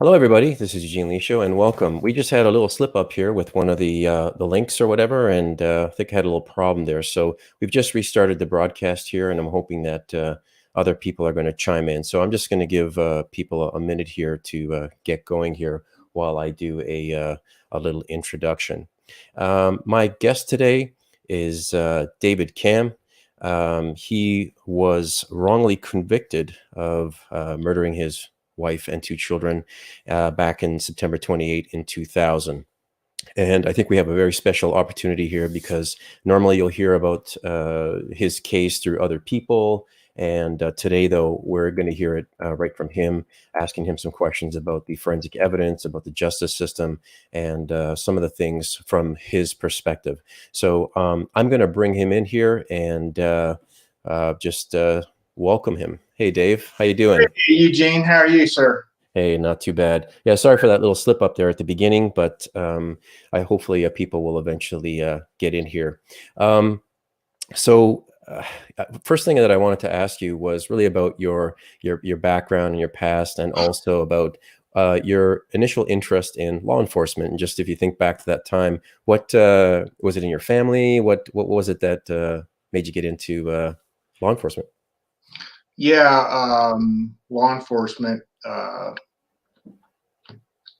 Hello, everybody. This is Eugene Lisho, and welcome. We just had a little slip up here with one of the links or whatever, and I think I had a little problem there. So we've just restarted the broadcast here, and I'm hoping that other people are going to chime in. So I'm just going to give people a minute here to get going here while I do a little introduction. My guest today is David Camm. He was wrongly convicted of murdering his wife and two children back in September 28 in 2000. And I think we have a very special opportunity here because normally you'll hear about his case through other people. And today, though, we're going to hear it right from him, asking him some questions about the forensic evidence, about the justice system, and some of the things from his perspective. So I'm going to bring him in here and just welcome him. Hey, Dave, how you doing? Hey, Eugene, how are you, sir? Hey, not too bad. Yeah, sorry for that little slip up there at the beginning, but I hopefully people will eventually get in here. So first thing that I wanted to ask you was really about your background and your past, and also about your initial interest in law enforcement. And just if you think back to that time, what was it in your family? What was it that made you get into law enforcement? Yeah, law enforcement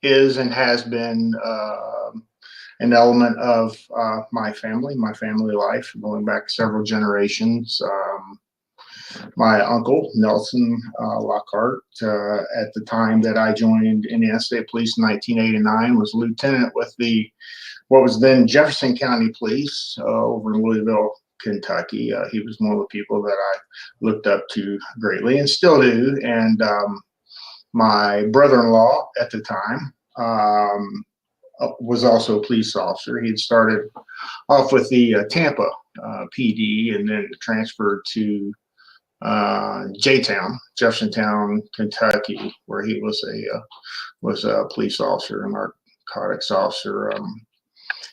is and has been an element of my family life, going back several generations. My uncle, Nelson Lockhart, at the time that I joined Indiana State Police in 1989, was lieutenant with what was then Jefferson County Police over in Louisville, Kentucky. He was one of the people that I looked up to greatly and still do. And my brother-in-law at the time was also a police officer. He'd started off with the Tampa PD and then transferred to J-Town, Jeffersontown, Kentucky, where he was a police officer, a narcotics officer.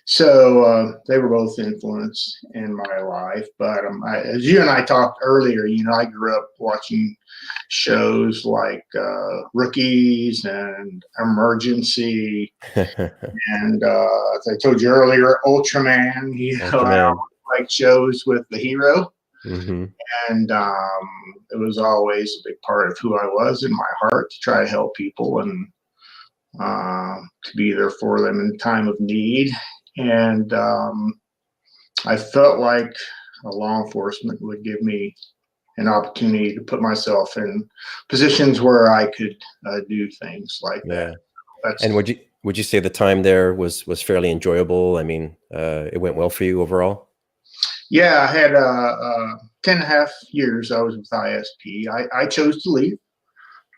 So they were both influenced in my life. But as you and I talked earlier, I grew up watching shows like Rookies and Emergency, and as I told you earlier, Ultraman. Ultraman. I like shows with the hero. Mm-hmm. And it was always a big part of who I was in my heart, to try to help people and to be there for them in time of need. And I felt like law enforcement would give me an opportunity to put myself in positions where I could do things like that. And would you say the time there was fairly enjoyable? I mean, it went well for you overall? Yeah, I had 10 and a half years I was with ISP. I chose to leave.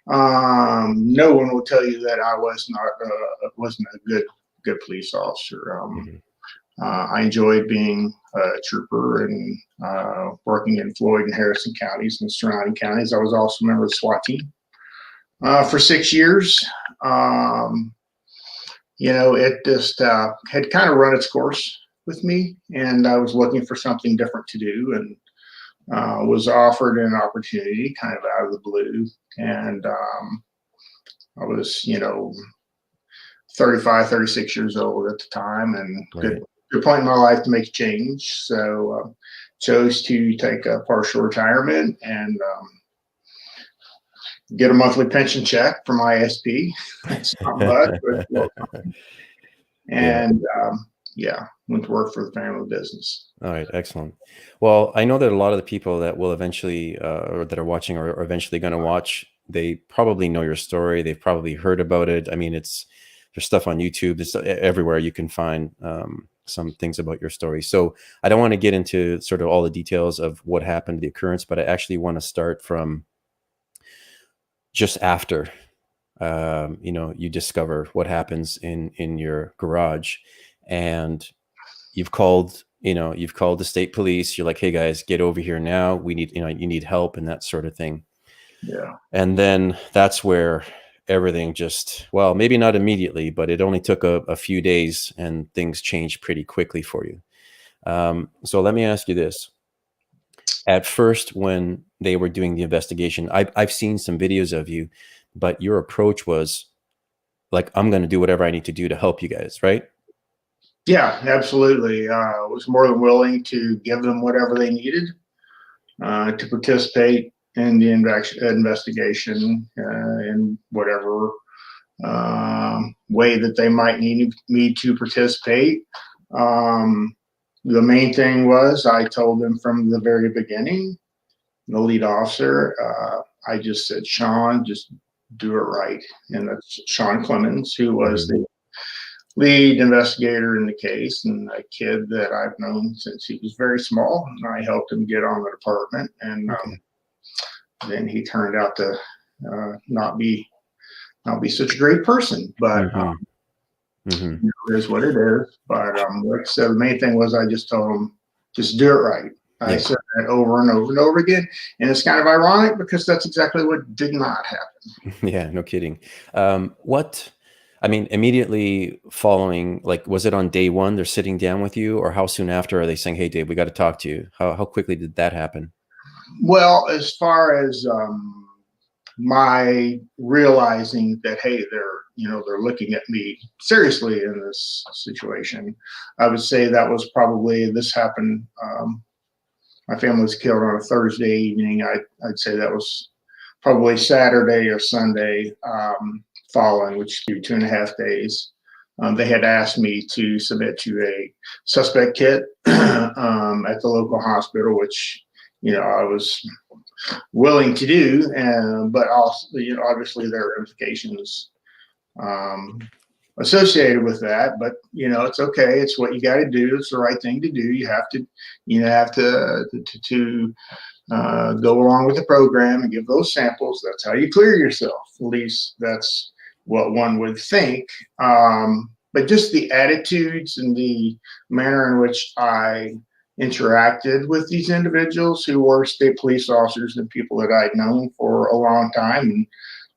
No one will tell you that I wasn't a good police officer. I enjoyed being a trooper and working in Floyd and Harrison counties and surrounding counties. I was also a member of the SWAT team for 6 years. It just had kind of run its course with me, and I was looking for something different to do, and was offered an opportunity kind of out of the blue. And I was, 35, 36 years old at the time, and Right. good point in my life to make a change. So chose to take a partial retirement and get a monthly pension check from ISP. It's not much, but and went to work for the family business. All right, excellent. Well, I know that a lot of the people that will eventually, or that are watching, or are eventually going to watch, they probably know your story. They've probably heard about it. I mean, there's stuff on YouTube. There's everywhere you can find some things about your story. So I don't want to get into sort of all the details of what happened, the occurrence, but I actually want to start from just after, you discover what happens in your garage, and you've called the state police. You're like, hey guys, get over here now. We need, you need help, and that sort of thing. Yeah. And then that's where everything just, well, maybe not immediately, but it only took a few days and things changed pretty quickly for you. So let me ask you this. At first, when they were doing the investigation, I've seen some videos of you, but your approach was like, I'm going to do whatever I need to do to help you guys, right? Yeah, absolutely. Was more than willing to give them whatever they needed to participate in the investigation in whatever way that they might need me to participate. Um, the main thing was I told them from the very beginning, the lead officer, I just said, Sean, just do it right. And that's Sean Clemens, who was the lead investigator in the case, and a kid that I've known since he was very small. And I helped him get on the department, and Okay. then he turned out to not be such a great person. But it is what it is. But like I said, the main thing was I just told him, just do it right. I said that over and over and over again. And it's kind of ironic because that's exactly what did not happen. Yeah, no kidding. I mean, immediately following, like, was it on day one they're sitting down with you, or how soon after are they saying, hey, Dave, we got to talk to you? How quickly did that happen? Well, as far as my realizing that, hey, they're looking at me seriously in this situation, I would say that was probably, this happened, my family was killed on a Thursday evening. I'd say that was probably Saturday or Sunday following, which would be 2.5 days. They had asked me to submit to a suspect kit at the local hospital, which I was willing to do, but also, obviously there are implications associated with that. But it's okay. It's what you got to do. It's the right thing to do. You have to go along with the program and give those samples. That's how you clear yourself. At least that's what one would think. But just the attitudes and the manner in which I interacted with these individuals who were state police officers and people that I'd known for a long time and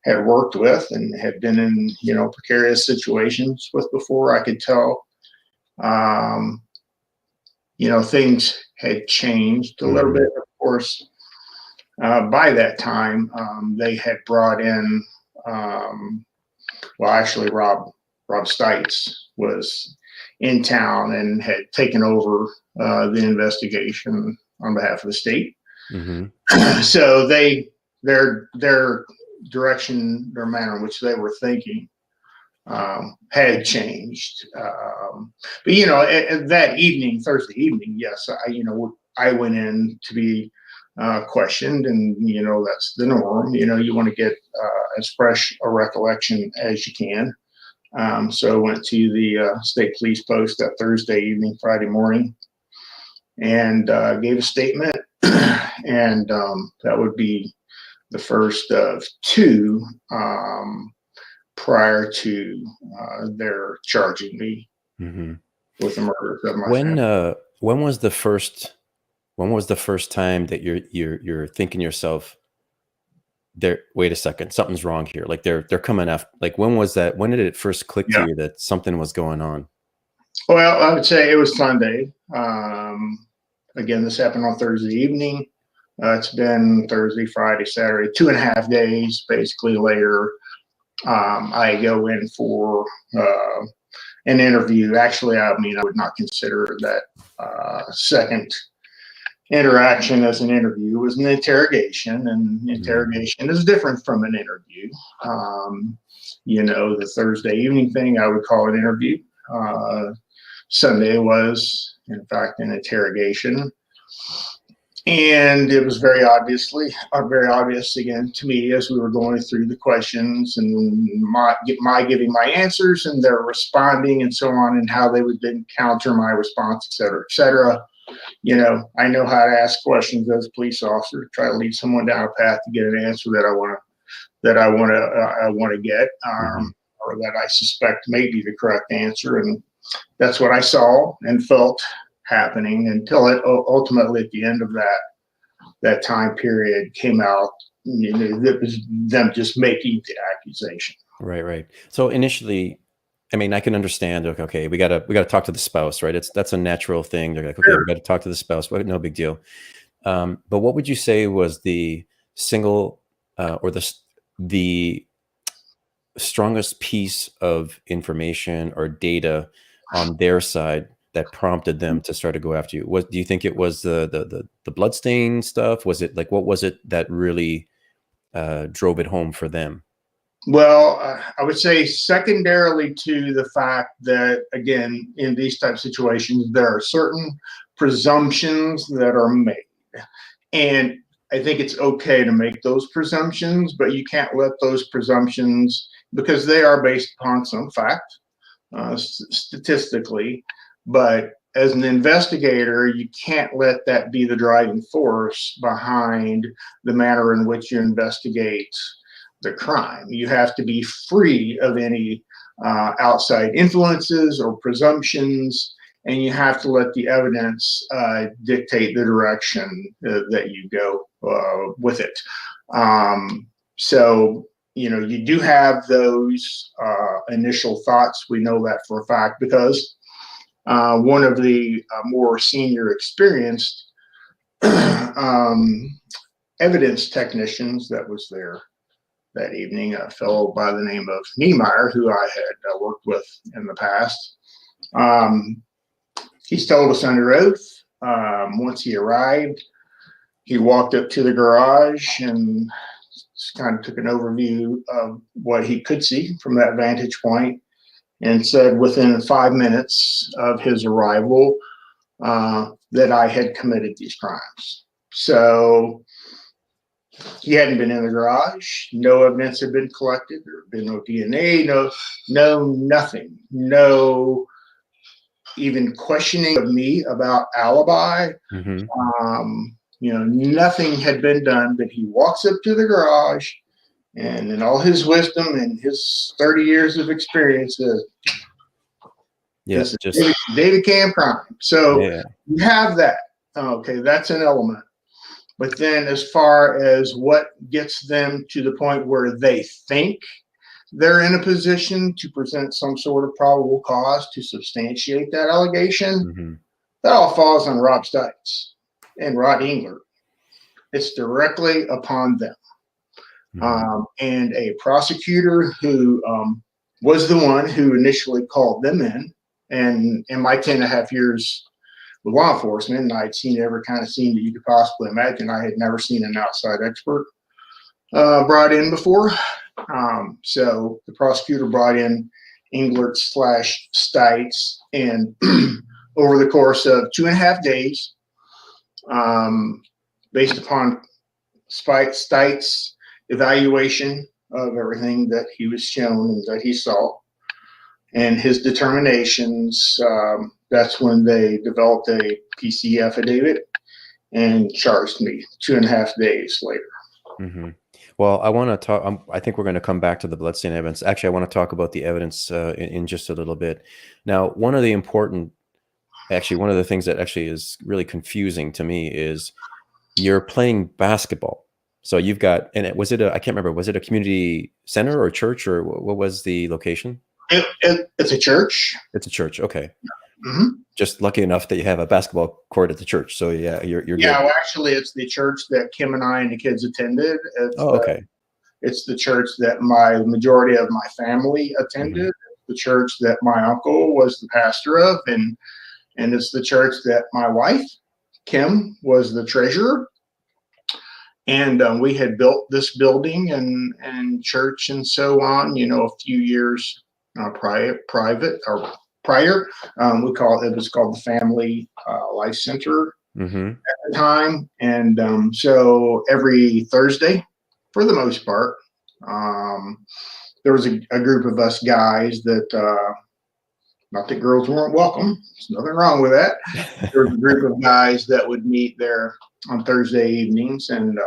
had worked with and had been in, precarious situations with before, I could tell, things had changed a little bit. Of course, by that time, they had brought in, actually, Rob Stites was in town and had taken over the investigation on behalf of the state. So their direction, their manner in which they were thinking had changed. But that evening, Thursday evening, yes, I went in to be questioned, and that's the norm. You want to get as fresh a recollection as you can. So I went to the state police post that Thursday evening, Friday morning, and gave a statement. And that would be the first of two prior to their charging me with the murder of my family. When was the first time that you're thinking to yourself, wait a second, something's wrong here? Like they're coming after, like, when was that? When did it first click to you that something was going on? Well, I would say it was Sunday. Again, this happened on Thursday evening. It's been Thursday, Friday, Saturday, 2.5 days basically later. I go in for an interview. Actually, I would not consider that second interaction as an interview. It was an interrogation, and interrogation is different from an interview. The Thursday evening thing I would call an interview. Sunday was, in fact, an interrogation. And it was very obvious again to me as we were going through the questions and my giving my answers and their responding and so on, and how they would then counter my response, et cetera, et cetera. I know how to ask questions as a police officer, try to lead someone down a path to get an answer that I want to get, or that I suspect may be the correct answer. And that's what I saw and felt happening until it ultimately, at the end of that time period, came out. It was them just making the accusation. Right. So initially, I can understand. Okay, we gotta talk to the spouse, right? That's a natural thing. They're like, okay, we got to talk to the spouse. But no big deal. But what would you say was the single or the strongest piece of information or data on their side that prompted them to start to go after you? Do you think it was the bloodstain stuff? Was it like, what was it that really drove it home for them? Well, I would say secondarily to the fact that, again, in these type of situations, there are certain presumptions that are made. And I think it's okay to make those presumptions, but you can't let those presumptions, because they are based upon some fact, statistically. But as an investigator, you can't let that be the driving force behind the manner in which you investigate the crime. You have to be free of any outside influences or presumptions, and you have to let the evidence dictate the direction that you go with it. So, you do have those initial thoughts. We know that for a fact because one of the more senior experienced evidence technicians that was there that evening, a fellow by the name of Niemeyer, who I had worked with in the past. He's told us under oath, once he arrived, he walked up to the garage and kind of took an overview of what he could see from that vantage point and said within 5 minutes of his arrival that I had committed these crimes. So he hadn't been in the garage. No evidence had been collected. There had been no DNA, nothing. No even questioning of me about alibi. Mm-hmm. Nothing had been done, but he walks up to the garage and in all his wisdom and his 30 years of experience, Yes, this is David Camm crime. So you have that. Okay, that's an element. But then as far as what gets them to the point where they think they're in a position to present some sort of probable cause to substantiate that allegation, that all falls on Rob Stites and Rod Engler. It's directly upon them. And a prosecutor who was the one who initially called them in my 10.5 years with law enforcement, and I'd seen every kind of scene that you could possibly imagine. I had never seen an outside expert brought in before. So the prosecutor brought in Englert/Stites, and over the course of 2.5 days, based upon Stites' evaluation of everything that he was shown and that he saw, and his determinations, that's when they developed a PC affidavit and charged me 2.5 days later. Well, I want to talk. I think we're going to come back to the bloodstain evidence. Actually, I want to talk about the evidence in just a little bit. Now, one of the things that actually is really confusing to me is you're playing basketball. So you've got, and I can't remember, was it a community center or a church, or what was the location? It's a church. It's a church. Okay. Just lucky enough that you have a basketball court at the church. So yeah, you're good. Well, actually, it's the church that Kim and I and the kids attended. Okay. It's the church that my majority of my family attended. The church that my uncle was the pastor of, and it's the church that my wife, Kim, was the treasurer. And we had built this building and church and so on, a few years prior. It was called the Family Life Center at the time. And so every Thursday, for the most part, there was a group of us guys that, not that girls weren't welcome, there's nothing wrong with that. There was a group of guys that would meet there on Thursday evenings, and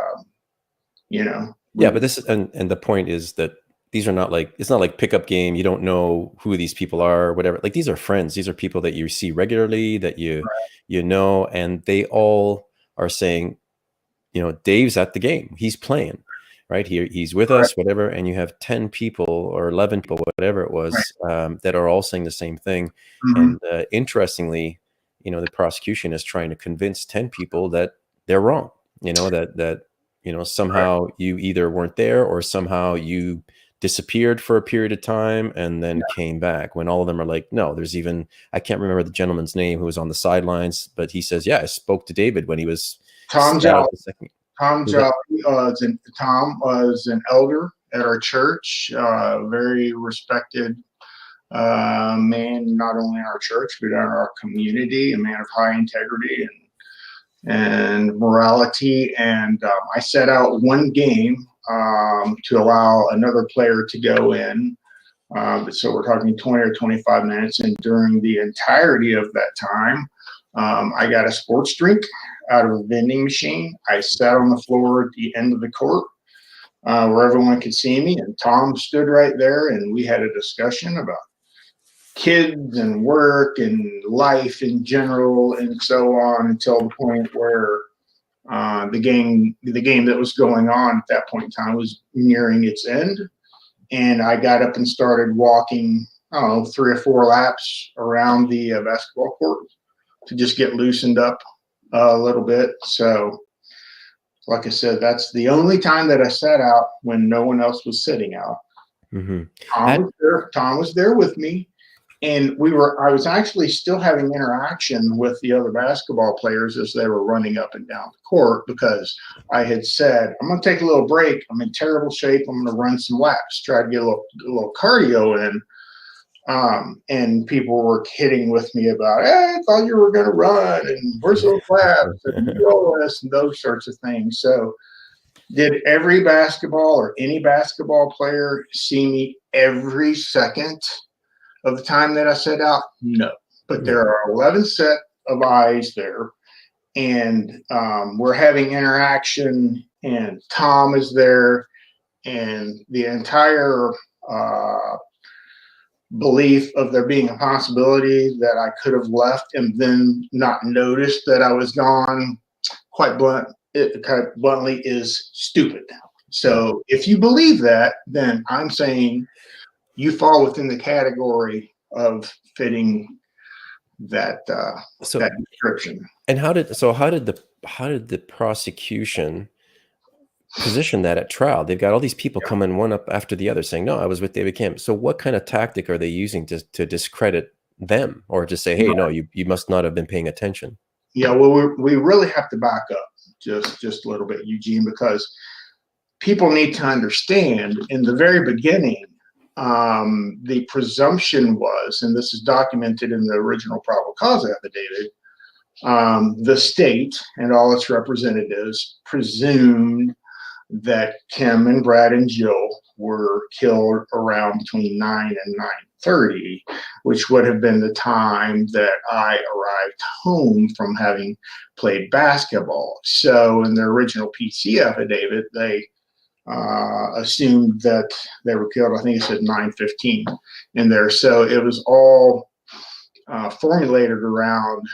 but this is, and the point is that these are not like, it's not like pickup game. You don't know who these people are or whatever. Like, these are friends. These are people that you see regularly, that you know, and they all are saying, Dave's at the game. He's playing, right? He's with us, whatever. And you have 10 people or 11 people, whatever it was, that are all saying the same thing. And interestingly, the prosecution is trying to convince 10 people that they're wrong, that somehow you either weren't there, or somehow you disappeared for a period of time and then came back, when all of them are like, no, there's even, I can't remember the gentleman's name who was on the sidelines, but he says, yeah, I spoke to David when he was Tom out of Jolly. the second. Tom Jolly Tom was an elder at our church, very respected man, not only in our church, but in our community, a man of high integrity and morality. And I set out one game to allow another player to go in. So we're talking 20 or 25 minutes. And during the entirety of that time, I got a sports drink out of a vending machine. I sat on the floor at the end of the court where everyone could see me. And Tom stood right there, and we had a discussion about kids and work and life in general and so on, until the point where the game that was going on at that point in time was nearing its end. And I got up and started walking, I don't know, 3 or 4 laps around the basketball court to just get loosened up a little bit. So like I said, that's the only time that I sat out when no one else was sitting out. Mm-hmm. Tom was there with me. And I was actually still having interaction with the other basketball players as they were running up and down the court, because I had said, I'm going to take a little break. I'm in terrible shape. I'm going to run some laps, try to get a little cardio in. And people were kidding with me about, hey, I thought you were going to run, and where's those laps and all this and those sorts of things. So did every basketball or any basketball player see me every second of the time that I set out? No. But there are 11 set of eyes there, and we're having interaction, and Tom is there, and the entire belief of there being a possibility that I could have left and then not noticed that I was gone, quite bluntly, is stupid. So if you believe that, then I'm saying you fall within the category of fitting that that description. And how did the prosecution position that at trial? They've got all these people coming one up after the other saying, no, I was with David Camm. So what kind of tactic are they using to discredit them, or to say, hey, no, you must not have been paying attention? Yeah, well, we really have to back up just a little bit, Eugene, because people need to understand in the very beginning, the presumption was, and this is documented in the original probable cause affidavit, the state and all its representatives presumed that Kim and Brad and Jill were killed around between 9 and 9:30, which would have been the time that I arrived home from having played basketball. So in the original PC affidavit, they assumed that they were killed, I think it said 9:15 in there. So it was all formulated around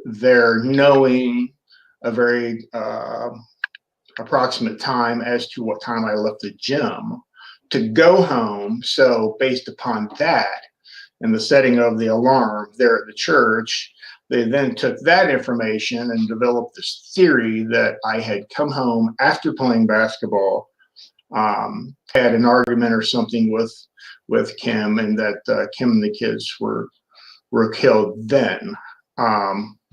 their knowing a very approximate time as to what time I left the gym to go home. So based upon that and the setting of the alarm there at the church, they then took that information and developed this theory that I had come home after playing basketball, had an argument or something with Kim, and that Kim and the kids were killed then,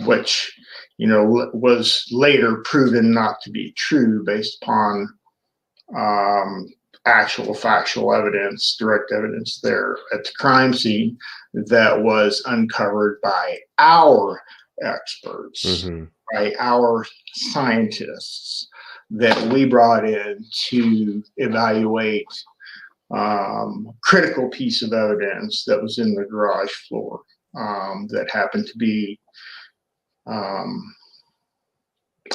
which was later proven not to be true based upon actual factual evidence, direct evidence there at the crime scene that was uncovered by our experts, by our scientists that we brought in to evaluate critical piece of evidence that was in the garage floor that happened to be,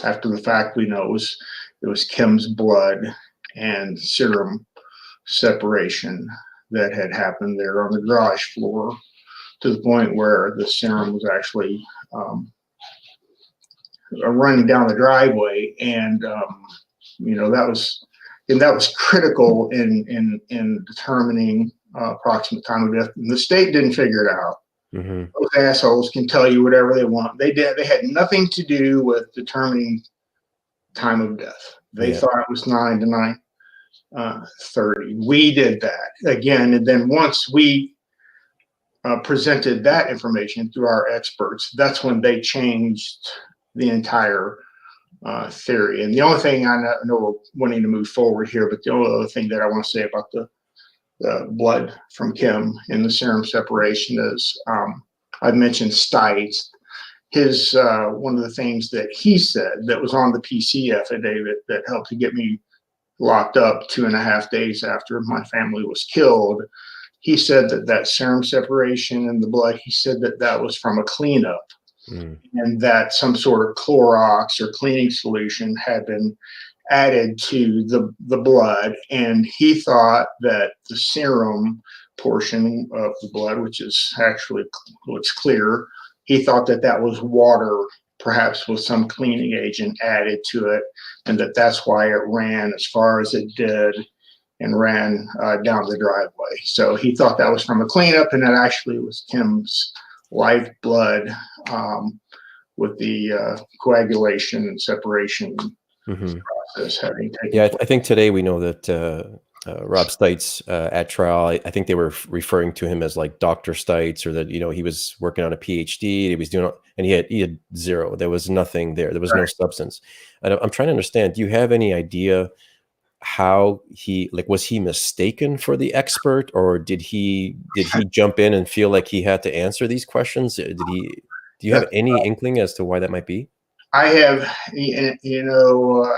after the fact, we know it was Kim's blood and serum separation that had happened there on the garage floor, to the point where the serum was actually running down the driveway, and that was critical in determining approximate time of death. And the state didn't figure it out. Those assholes can tell you whatever they want. They had nothing to do with determining time of death. They thought it was 9 to 30. We did that again, and then once we presented that information through our experts, that's when they changed the entire theory. And the only thing I know we're wanting to move forward here, but the only other thing that I want to say about the blood from Kim and the serum separation is I've mentioned Stites. His one of the things that he said that was on the PC affidavit that helped to get me locked up 2.5 days after my family was killed. He said that that serum separation in the blood, he said that that was from a cleanup, and that some sort of Clorox or cleaning solution had been added to the blood. And he thought that the serum portion of the blood, which is actually looks clear, he thought that that was water, perhaps with some cleaning agent added to it, and that that's why it ran as far as it did and ran down the driveway. So he thought that was from a cleanup, and that actually was Kim's lifeblood with the coagulation and separation process having taken Yeah, place. I think today we know that Rob Stites at trial, I think they were referring to him as like Dr. Stites, or that, you know, he was working on a PhD, he was doing, and he had zero. There was nothing there. There was no substance. And I'm trying to understand, do you have any idea how he, like, was he mistaken for the expert, or did he jump in and feel like he had to answer these questions? Do you have any inkling as to why that might be? I have, you know,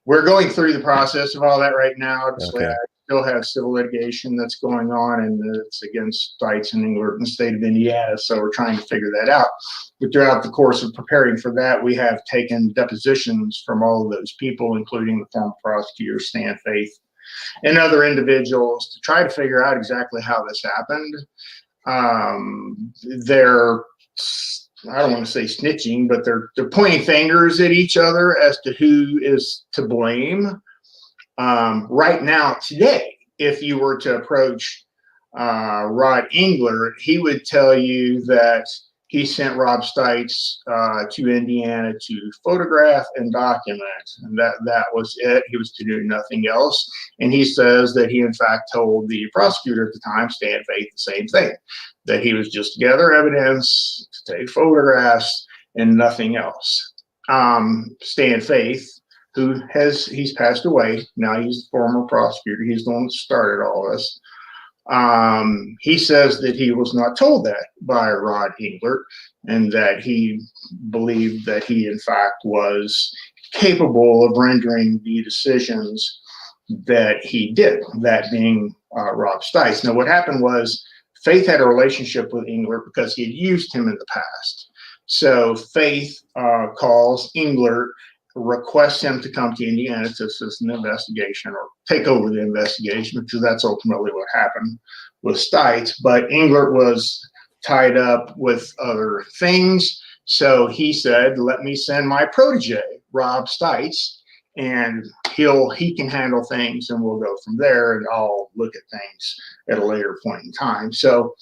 we're going through the process of all that right now. Okay. I still have civil litigation that's going on, and it's against Stites in England and the state of Indiana. So we're trying to figure that out. But throughout the course of preparing for that, we have taken depositions from all of those people, including the former prosecutor, Stan Faith, and other individuals, to try to figure out exactly how this happened. They're, I don't want to say snitching, but they're pointing fingers at each other as to who is to blame. Right now, today, if you were to approach Rod Engler, he would tell you that he sent Rob Stites to Indiana to photograph and document, and that was it. He was to do nothing else. And he says that he, in fact, told the prosecutor at the time, Stan Faith, the same thing, that he was just to gather evidence, to take photographs, and nothing else. Stan Faith, he's passed away. Now he's the former prosecutor. He's the one that started all this. He says that he was not told that by Rod Englert, and that he believed that he, in fact, was capable of rendering the decisions that he did, that being Rob Stites. Now, what happened was Faith had a relationship with Englert because he had used him in the past. So Faith calls Englert, requests him to come to Indiana to assist in the investigation or take over the investigation, because that's ultimately what happened with Stites. But Englert was tied up with other things. So he said, let me send my protege, Rob Stites, and he can handle things, and we'll go from there, and I'll look at things at a later point in time. So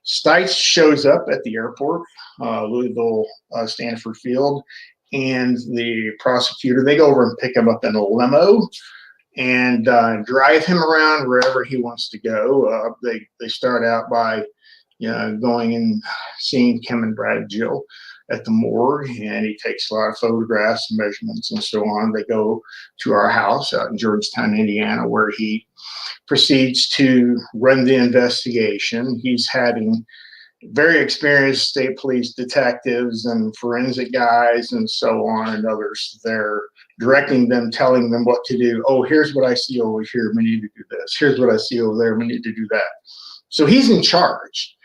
Stites shows up at the airport, Louisville Stanford Field, and the prosecutor, they go over and pick him up in a limo and drive him around wherever he wants to go. They start out by going and seeing Kim and Brad Jill at the morgue, and he takes a lot of photographs, measurements, and so on. They go to our house out in Georgetown, Indiana, where he proceeds to run the investigation. He's having very experienced state police detectives and forensic guys and so on, and others there directing them, telling them what to do. Oh, here's what I see over here. We need to do this. Here's what I see over there. We need to do that. So he's in charge.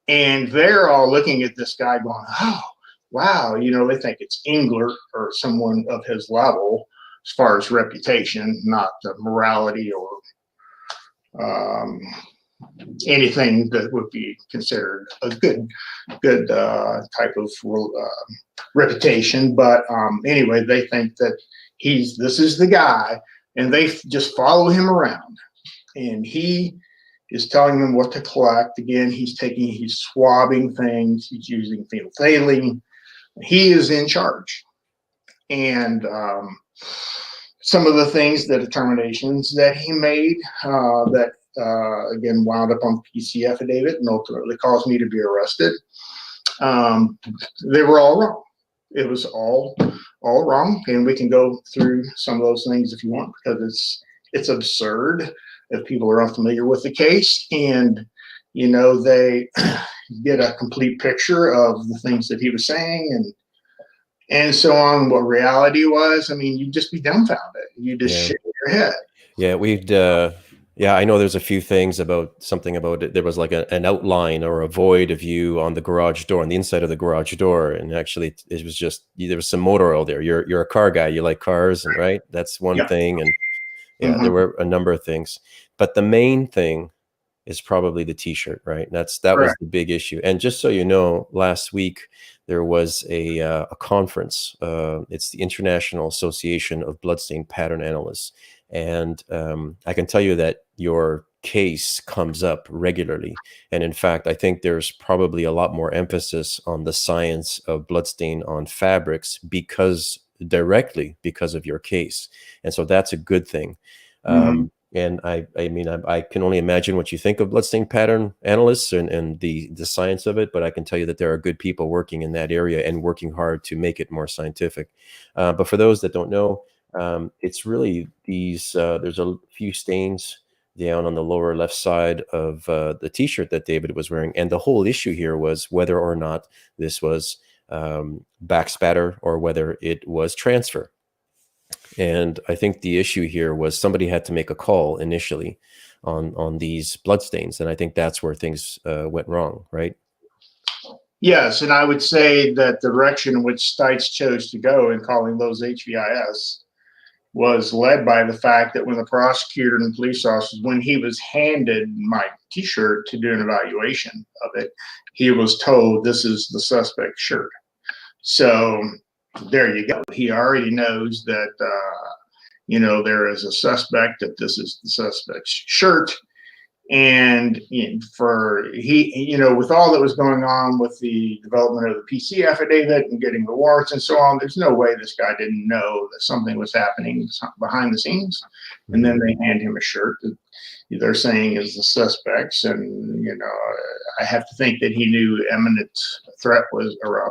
And they're all looking at this guy going, oh, wow. They think it's Englert or someone of his level as far as reputation, not morality or anything that would be considered a good type of reputation. But anyway, they think that this is the guy, and they just follow him around, and he is telling them what to collect. Again, he's swabbing things, he's using phenolphthalein. He is in charge. And some of the things, the determinations that he made, that again wound up on the PC affidavit and ultimately caused me to be arrested. They were all wrong. It was all wrong, and we can go through some of those things if you want, because it's absurd if people are unfamiliar with the case, and they get a complete picture of the things that he was saying and so on, what reality was. I mean, you'd just be dumbfounded. You just shake your head. Yeah, I know there's a few things about something about it. There was like an outline or a void of you on the garage door, on the inside of the garage door. And actually it was just, there was some motor oil there. You're a car guy. You like cars, and right? That's one thing. And there were a number of things, but the main thing is probably the t-shirt, right? That was the big issue. And just so you know, last week there was a conference. It's the International Association of Bloodstain Pattern Analysts. And I can tell you that your case comes up regularly. And in fact, I think there's probably a lot more emphasis on the science of bloodstain on fabrics directly because of your case. And so that's a good thing. And I mean, I can only imagine what you think of bloodstain pattern analysts and the science of it, but I can tell you that there are good people working in that area and working hard to make it more scientific. But for those that don't know, it's really these, there's a few stains down on the lower left side of the t-shirt that David was wearing. And the whole issue here was whether or not this was backspatter or whether it was transfer. And I think the issue here was somebody had to make a call initially on these bloodstains. And I think that's where things went wrong, right? Yes, and I would say that the direction in which Stites chose to go in calling those HVIS was led by the fact that when the prosecutor and police officers, when he was handed my t-shirt to do an evaluation of it, he was told this is the suspect's shirt. So there you go. He already knows that, there is a suspect, that this is the suspect's shirt. And with all that was going on with the development of the PC affidavit and getting the warrants and so on, there's no way this guy didn't know that something was happening behind the scenes. And then they hand him a shirt that they're saying is the suspect's. And, I have to think that he knew imminent threat was, or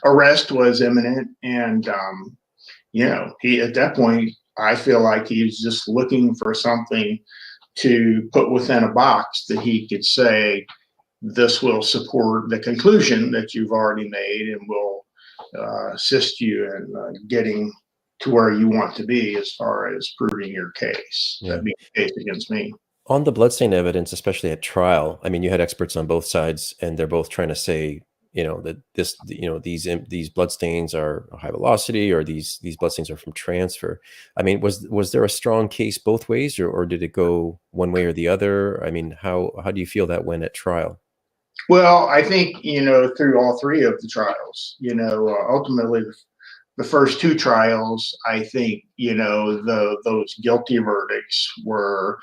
arrest was imminent. And, he, at that point, I feel like he was just looking for something to put within a box that he could say, this will support the conclusion that you've already made and will assist you in getting to where you want to be as far as proving your case. That being the case against me. On the bloodstain evidence, especially at trial, I mean, you had experts on both sides, and they're both trying to say, that these bloodstains are high velocity, or these bloodstains are from transfer. I mean, was there a strong case both ways, or did it go one way or the other? I mean, how do you feel that went at trial? Well, I think, through all three of the trials, ultimately the first two trials, I think, those guilty verdicts were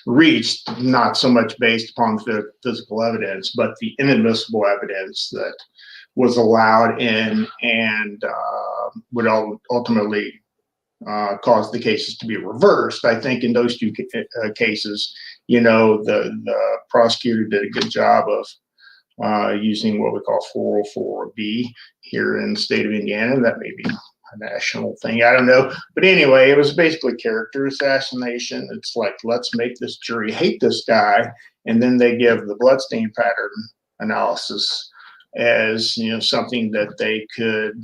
reached not so much based upon the physical evidence, but the inadmissible evidence that was allowed in and would ultimately cause the cases to be reversed. I think in those two cases, the prosecutor did a good job of using what we call 404B here in the state of Indiana. That may be a national thing, I don't know, but anyway, it was basically character assassination. It's like, let's make this jury hate this guy, and then they give the bloodstain pattern analysis as something that they could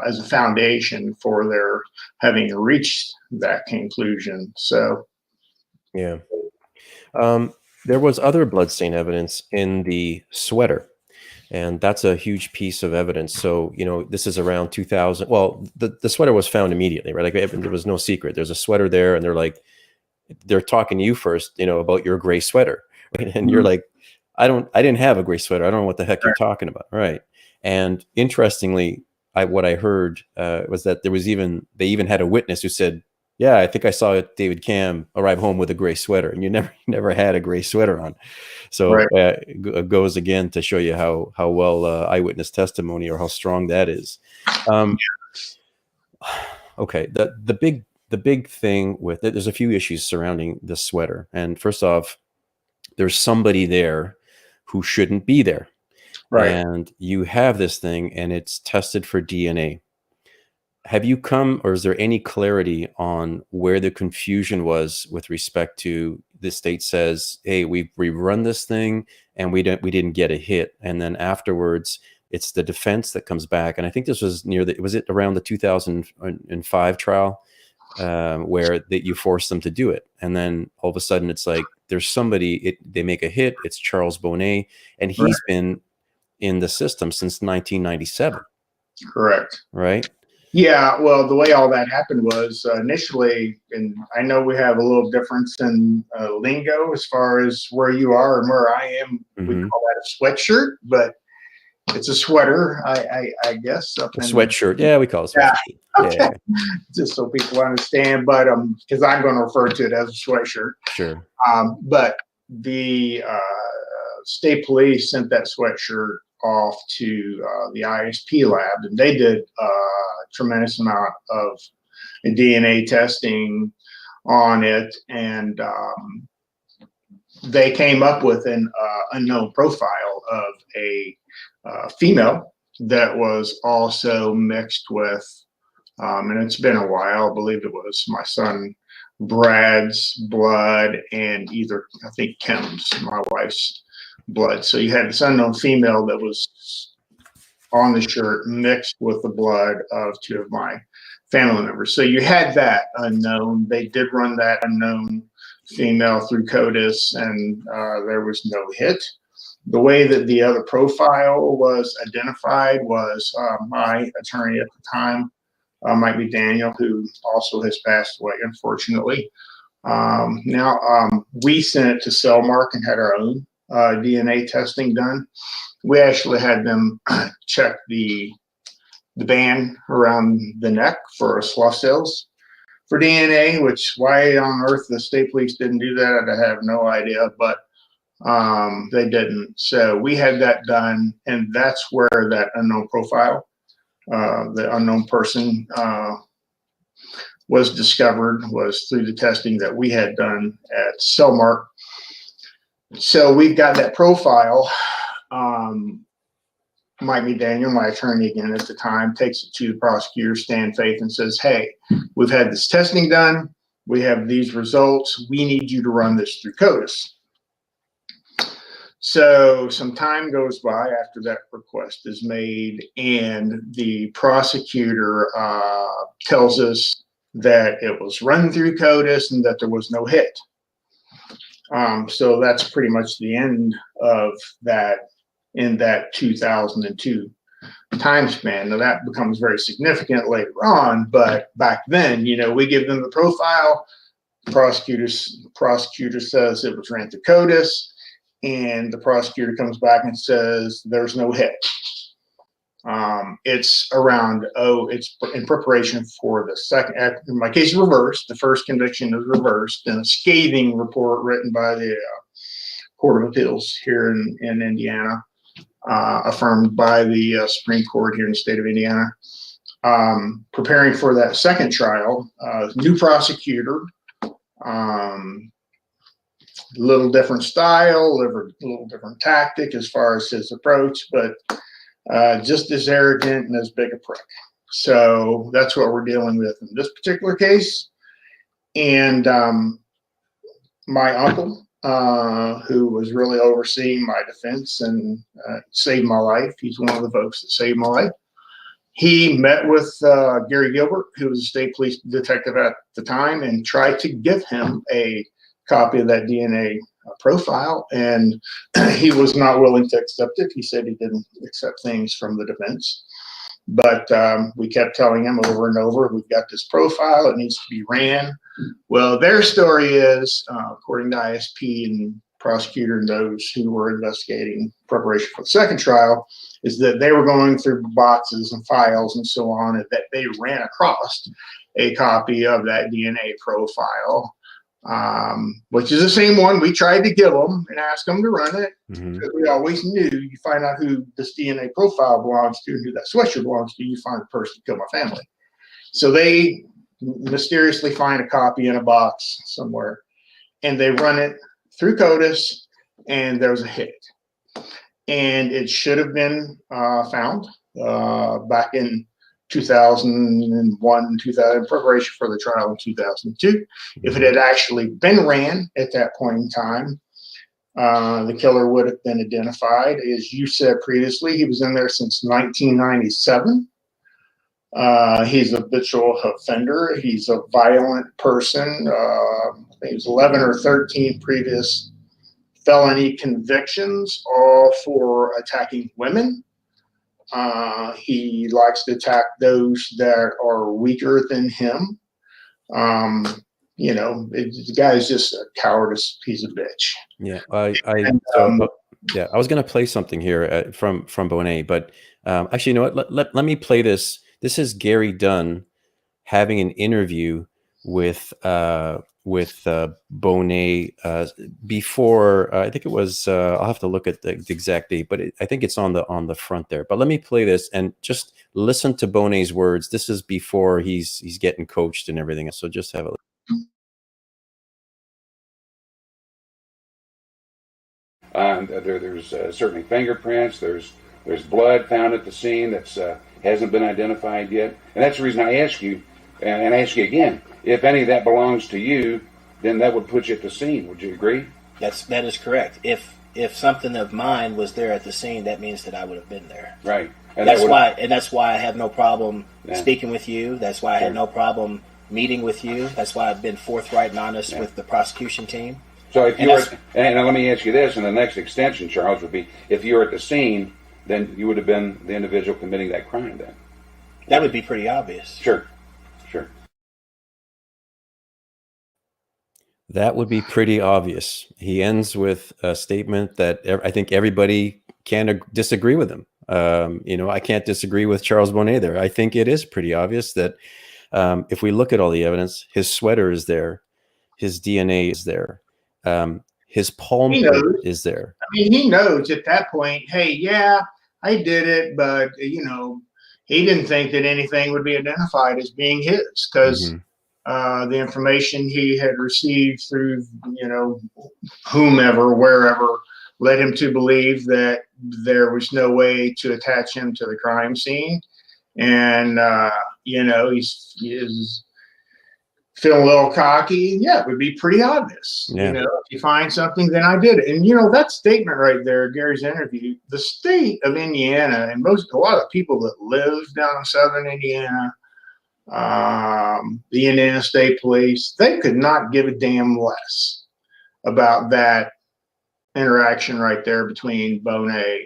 as a foundation for their having reached that conclusion. So there was other bloodstain evidence in the sweater. And that's a huge piece of evidence. So, this is around 2000. Well, the sweater was found immediately, right? Like, there was no secret. There's a sweater there, and they're talking to you first, about your gray sweater, right? And you're like, I didn't have a gray sweater. I don't know what the heck you're talking about, right? And interestingly, what I heard was that they even had a witness who said, yeah, I think I saw David Camm arrive home with a gray sweater, and you never had a gray sweater on. So it goes again to show you how well eyewitness testimony, or how strong that is. Okay. The big thing with it, there's a few issues surrounding this sweater. And first off, there's somebody there who shouldn't be there. Right. And you have this thing and it's tested for DNA. Have you come, or is there any clarity on where the confusion was with respect to the state says, hey, we run this thing and we didn't get a hit, and then afterwards it's the defense that comes back, and I think this was was it around the 2005 trial, where that you forced them to do it, and then all of a sudden it's like there's somebody, they make a hit, it's Charles Bonnet, and Right. he's been in the system since 1997, Correct. right? Yeah, well, the way all that happened was initially, and I know we have a little difference in lingo as far as where you are and where I am. We Mm-hmm. call that a sweatshirt, but it's a sweater, I guess. Up A in, sweatshirt. Yeah, we call it yeah, sweatshirt. okay. Yeah, Just so people understand, but because I'm going to refer to it as a sweatshirt. sure. But the state police sent that sweatshirt off to the ISP lab, and they did a tremendous amount of DNA testing on it, and they came up with an unknown profile of a female that was also mixed with, and it's been a while, I believe it was my son Brad's blood and either, I think, Kim's, my wife's blood. So you had this unknown female that was on the shirt mixed with the blood of two of my family members. So you had that unknown. They did run that unknown female through CODIS, and there was no hit. The way that the other profile was identified was my attorney at the time, Mike Daniel, who also has passed away, unfortunately. Now, we sent it to Cellmark and had our own DNA testing done. We actually had them check the band around the neck for slough cells for DNA, which why on earth the state police didn't do that, I have no idea, but they didn't. So we had that done, and that's where that unknown profile, the unknown person was discovered, was through the testing that we had done at Cellmark. So we've got that profile. Mike McDaniel, my attorney again at the time, takes it to the prosecutor, Stan Faith, and says, hey, we've had this testing done. We have these results. We need you to run this through CODIS. So some time goes by after that request is made, and the prosecutor tells us that it was run through CODIS and that there was no hit. So that's pretty much the end of that in that 2002 time span. Now that becomes very significant later on, but back then, we give them the profile. Prosecutor says it was ran through CODIS, and the prosecutor comes back and says there's no hit. It's around, it's in preparation for the second, in my case, reversed. The first conviction is reversed, and a scathing report written by the Court of Appeals here in Indiana, affirmed by the Supreme Court here in the state of Indiana. Preparing for that second trial, new prosecutor, little different style, little different tactic as far as his approach, but just as arrogant and as big a prick. So that's what we're dealing with in this particular case. And my uncle, who was really overseeing my defense and saved my life, he's one of the folks that saved my life. He met with Gary Gilbert, who was a state police detective at the time, and tried to give him a copy of that DNA profile, and he was not willing to accept it. He said he didn't accept things from the defense, but we kept telling him over and over, we've got this profile, it needs to be ran. Well, their story is, according to ISP and prosecutor and those who were investigating preparation for the second trial, is that they were going through boxes and files and so on, and that they ran across a copy of that DNA profile, which is the same one we tried to give them and ask them to run it. Because we always knew, you find out who this DNA profile belongs to, who that sweatshirt belongs to, you find the person who killed my family. So they mysteriously find a copy in a box somewhere, and they run it through CODIS, and there's a hit. And it should have been found back in 2001, 2000, in preparation for the trial in 2002. If it had actually been ran at that point in time, the killer would have been identified. As you said previously, he was in there since 1997. He's a habitual offender. He's a violent person. I think it was 11 or 13 previous felony convictions, all for attacking women. He likes to attack those that are weaker than him. The guy is just a cowardice piece of bitch. Yeah, I was going to play something here from Bonet, but actually, you know what? Let me play this. This is Gary Dunn having an interview with Bonet before. I think it was. I'll have to look at the exact date, but I think it's on the front there. But let me play this and just listen to Bonet's words. This is before he's getting coached and everything. So just have a listen. There's certainly fingerprints. There's blood found at the scene that's hasn't been identified yet, and that's the reason I ask you, and I ask you again, if any of that belongs to you, then that would put you at the scene. Would you agree? That is correct. If something of mine was there at the scene, that means that I would have been there. Right. And that's why I have no problem speaking with you. That's why I had no problem meeting with you. That's why I've been forthright and honest with the prosecution team. So if you were, and let me ask you this, and the next extension, Charles, would be, if you were at the scene, then you would have been the individual committing that crime then. That would be pretty obvious. Sure. That would be pretty obvious. He ends with a statement that I think everybody can disagree with him. I can't disagree with Charles Bonet there. I think it is pretty obvious that if we look at all the evidence, his sweater is there, his DNA is there, his palm print is there. I mean, he knows at that point, hey, yeah, I did it, but he didn't think that anything would be identified as being his, because the information he had received through, whomever, wherever, led him to believe that there was no way to attach him to the crime scene. And, he's feeling a little cocky. Yeah, it would be pretty obvious. Yeah. If you find something, then I did it. And, that statement right there, Gary's interview, the state of Indiana, and a lot of people that live down in southern Indiana, the Indiana State Police, they could not give a damn less about that interaction right there between Bonet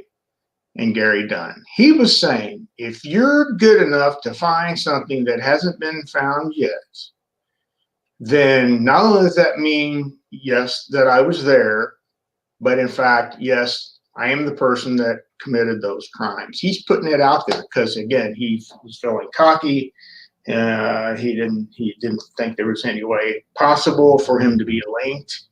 and Gary Dunn. He was saying, if you're good enough to find something that hasn't been found yet, then not only does that mean, yes, that I was there, but in fact, yes, I am the person that committed those crimes. He's putting it out there because, again, he was feeling cocky. He didn't think there was any way possible for him to be linked,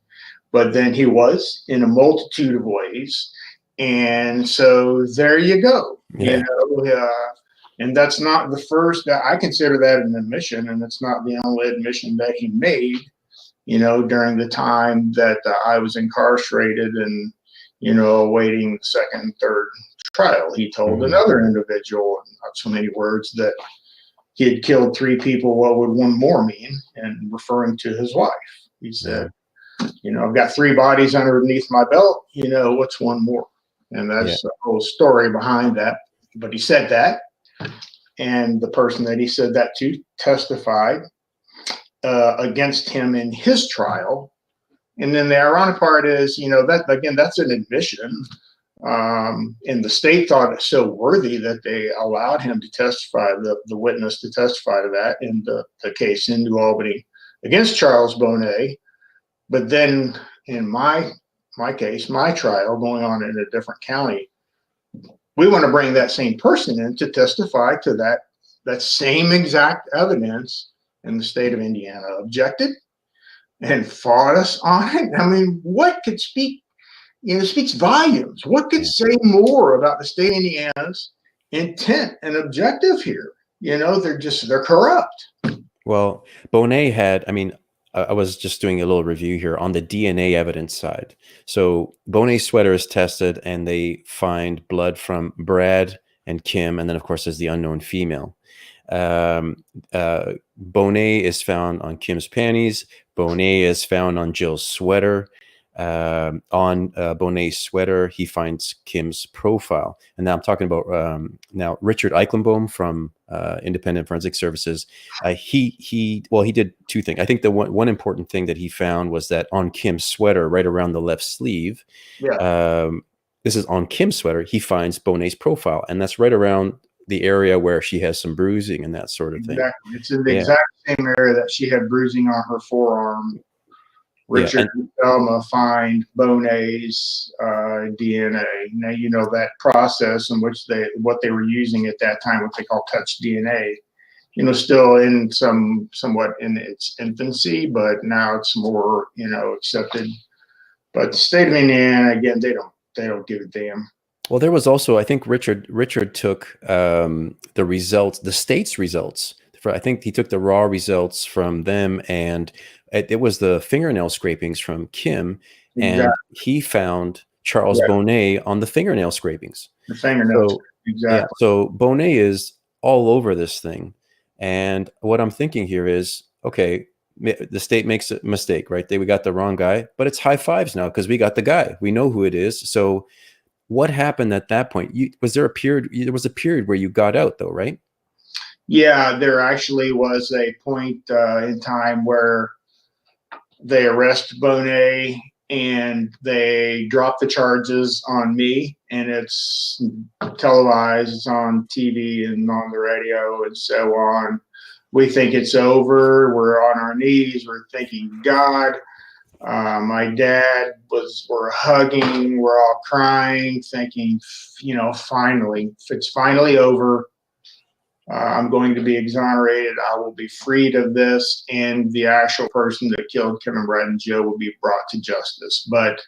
but then he was in a multitude of ways. And so there you go. Yeah. And that's not the first. I consider that an admission, and it's not the only admission that he made, during the time that I was incarcerated and, awaiting the second and third trial. He told another individual, not so many words, that he had killed 3 people. What would one more mean? And referring to his wife, he said, I've got 3 bodies underneath my belt. What's one more? And that's the whole story behind that. But he said that. And the person that he said that to testified against him in his trial. And then the ironic part is, that again, that's an admission. And the state thought it so worthy that they allowed him to testify, the witness to testify to that in the case in New Albany against Charles Bonet. But then in my case, my trial going on in a different county, we want to bring that same person in to testify to that same exact evidence, and the state of Indiana objected and fought us on it. I mean, what could speaks volumes? What could say more about the state of Indiana's intent and objective here? they're corrupt. Well, Bonet had, I mean, I was just doing a little review here on the DNA evidence side. So Bonet's sweater is tested and they find blood from Brad and Kim. And then, of course, there's the unknown female. Bonet is found on Kim's panties. Bonet is found on Jill's sweater. On Bonet's sweater, he finds Kim's profile. And now I'm talking about now Richard Eichenbaum from Independent Forensic Services. He did two things. I think the one important thing that he found was that on Kim's sweater, right around the left sleeve, this is on Kim's sweater, he finds Bonet's profile, and that's right around the area where she has some bruising and that sort of thing. Exactly. It's in the exact same area that she had bruising on her forearm. Richard and Thelma find Bonet's DNA. Now, that process in which what they were using at that time, what they call touch DNA, still in somewhat in its infancy, but now it's more, accepted. But the state of Indiana, again, they don't give a damn. Well, there was also, I think Richard took the results, the state's results. I think he took the raw results from them, and it was the fingernail scrapings from Kim, and he found Charles Bonet on the fingernail scrapings. The fingernails, exactly. Yeah, so Bonet is all over this thing, and what I'm thinking here is, okay, the state makes a mistake, right? We got the wrong guy, but it's high fives now because we got the guy. We know who it is. So what happened at that point? There was a period where you got out, though, right? Yeah, there actually was a point in time where they arrest Bonet and they drop the charges on me, and it's televised, it's on TV and on the radio and so on. We think it's over. We're on our knees. We're thanking God. My dad we're hugging. We're all crying, thinking, finally, if it's finally over, I'm going to be exonerated. I will be freed of this, and the actual person that killed Kim and Brad and Jill will be brought to justice. But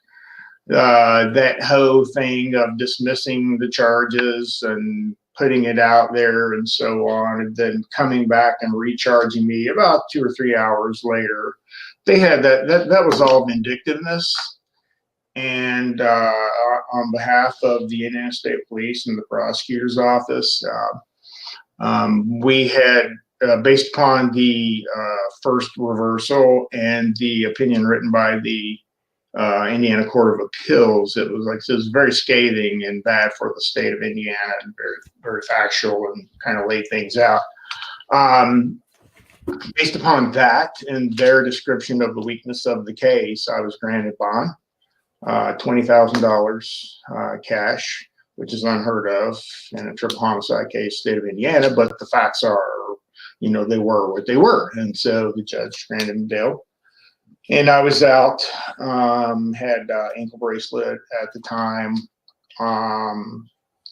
that whole thing of dismissing the charges and putting it out there and so on, and then coming back and recharging me about 2 or 3 hours later, they had that was all vindictiveness. And on behalf of the Indiana State Police and the prosecutor's office, we had, based upon the first reversal and the opinion written by the Indiana Court of Appeals, it was very scathing and bad for the state of Indiana, and very, very factual, and kind of laid things out. Based upon that and their description of the weakness of the case, I was granted bond, $20,000 cash, which is unheard of in a triple homicide case, state of Indiana. But the facts are, they were what they were. And so the judge granted me bail. And I was out, had ankle bracelet at the time,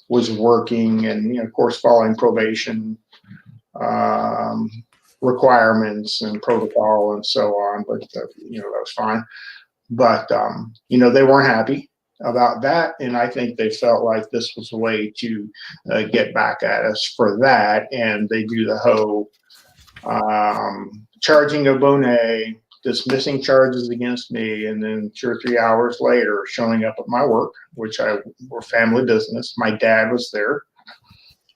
was working and, of course, following probation requirements and protocol and so on. But, that was fine. But, they weren't happy about that, and I think they felt like this was a way to get back at us for that, and they do the whole charging of Bonet, dismissing charges against me, and then 2 or 3 hours later showing up at my work, which were family business. My dad was there,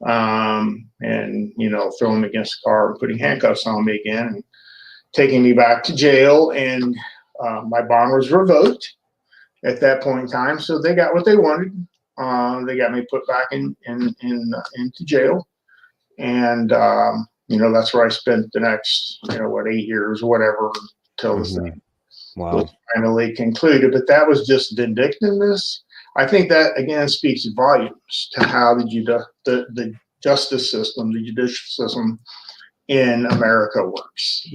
and throwing me against the car and putting handcuffs on me again and taking me back to jail, and my bond was revoked at that point in time. So they got what they wanted. They got me put back into jail, and that's where I spent the next 8 years, whatever, until the thing was finally concluded. But that was just vindictiveness. I think that again speaks volumes to how the justice system, the judicial system in America works.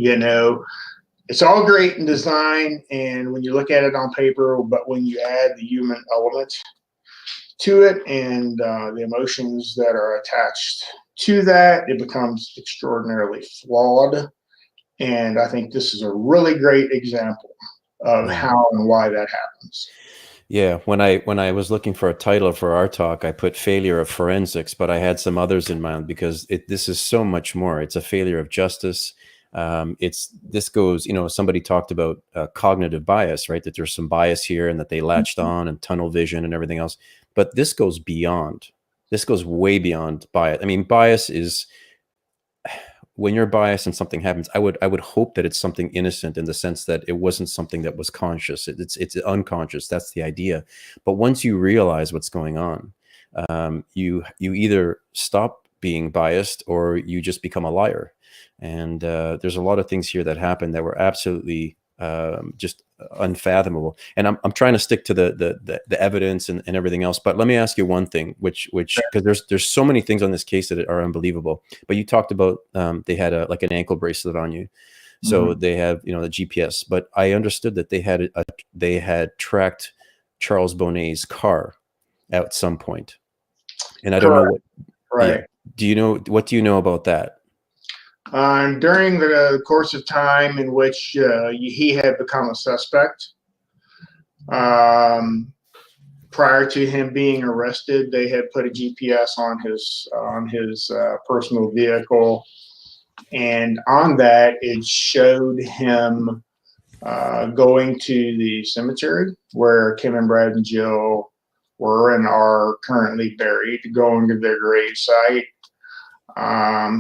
It's all great in design, and when you look at it on paper, but when you add the human element to it and the emotions that are attached to that, it becomes extraordinarily flawed. And I think this is a really great example of how and why that happens. Yeah, when I was looking for a title for our talk, I put failure of forensics, but I had some others in mind because this is so much more. It's a failure of justice. This goes, somebody talked about cognitive bias, right? That there's some bias here and that they latched on and tunnel vision and everything else. But this goes beyond. This goes way beyond bias. I mean, bias is when you're biased and something happens, I would hope that it's something innocent in the sense that it wasn't something that was conscious. It's unconscious. That's the idea. But once you realize what's going on, you either stop being biased or you just become a liar. And there's a lot of things here that happen that were absolutely just unfathomable. And I'm trying to stick to the evidence and everything else. But let me ask you one thing, which because there's so many things on this case that are unbelievable. But you talked about they had like an ankle bracelet on you, so they have the GPS. But I understood that they had tracked Charles Bonnet's car at some point, and I don't know what. Right. Yeah. What do you know about that? During the course of time in which he had become a suspect, prior to him being arrested, they had put a GPS on his personal vehicle, and on that it showed him going to the cemetery where Kim and Brad and Jill were and are currently buried, going to their grave site.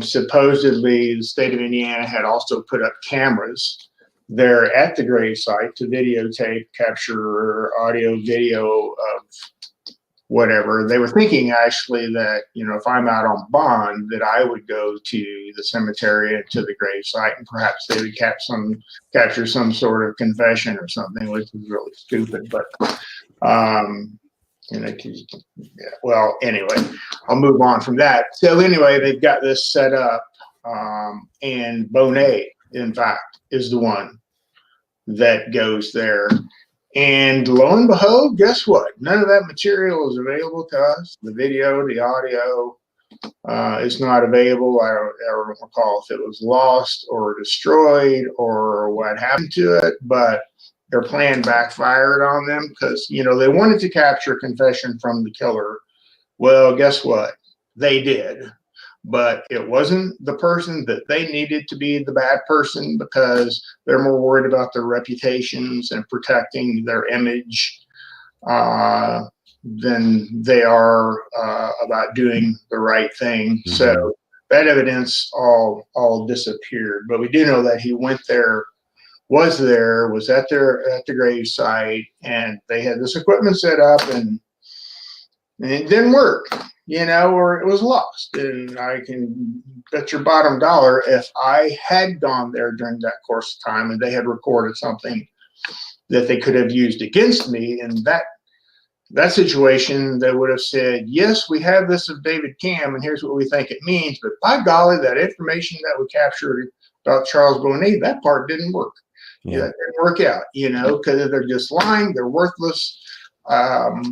Supposedly, the state of Indiana had also put up cameras there at the gravesite to videotape, capture audio, video of whatever. They were thinking actually that, if I'm out on bond, that I would go to the cemetery and to the gravesite, and perhaps they would capture some sort of confession or something, which was really stupid. But well, anyway, I'll move on from that. So anyway, they've got this set up, and Bonnet, in fact, is the one that goes there. And lo and behold, guess what? None of that material is available to us. The video, the audio is not available. I don't recall if it was lost or destroyed or what happened to it, but their plan backfired on them because, they wanted to capture confession from the killer. Well, guess what? They did. But it wasn't the person that they needed to be the bad person because they're more worried about their reputations and protecting their image than they are about doing the right thing. Mm-hmm. So that evidence all disappeared. But we do know that he went there, was at the grave site, and they had this equipment set up, and it didn't work, or it was lost. And I can bet your bottom dollar if I had gone there during that course of time and they had recorded something that they could have used against me in that situation, they would have said, yes, we have this of David Camm, and here's what we think it means. But by golly, that information that we captured about Charles Bonnet, that part didn't work. Yeah, that didn't work out, because they're just lying. They're worthless. They'll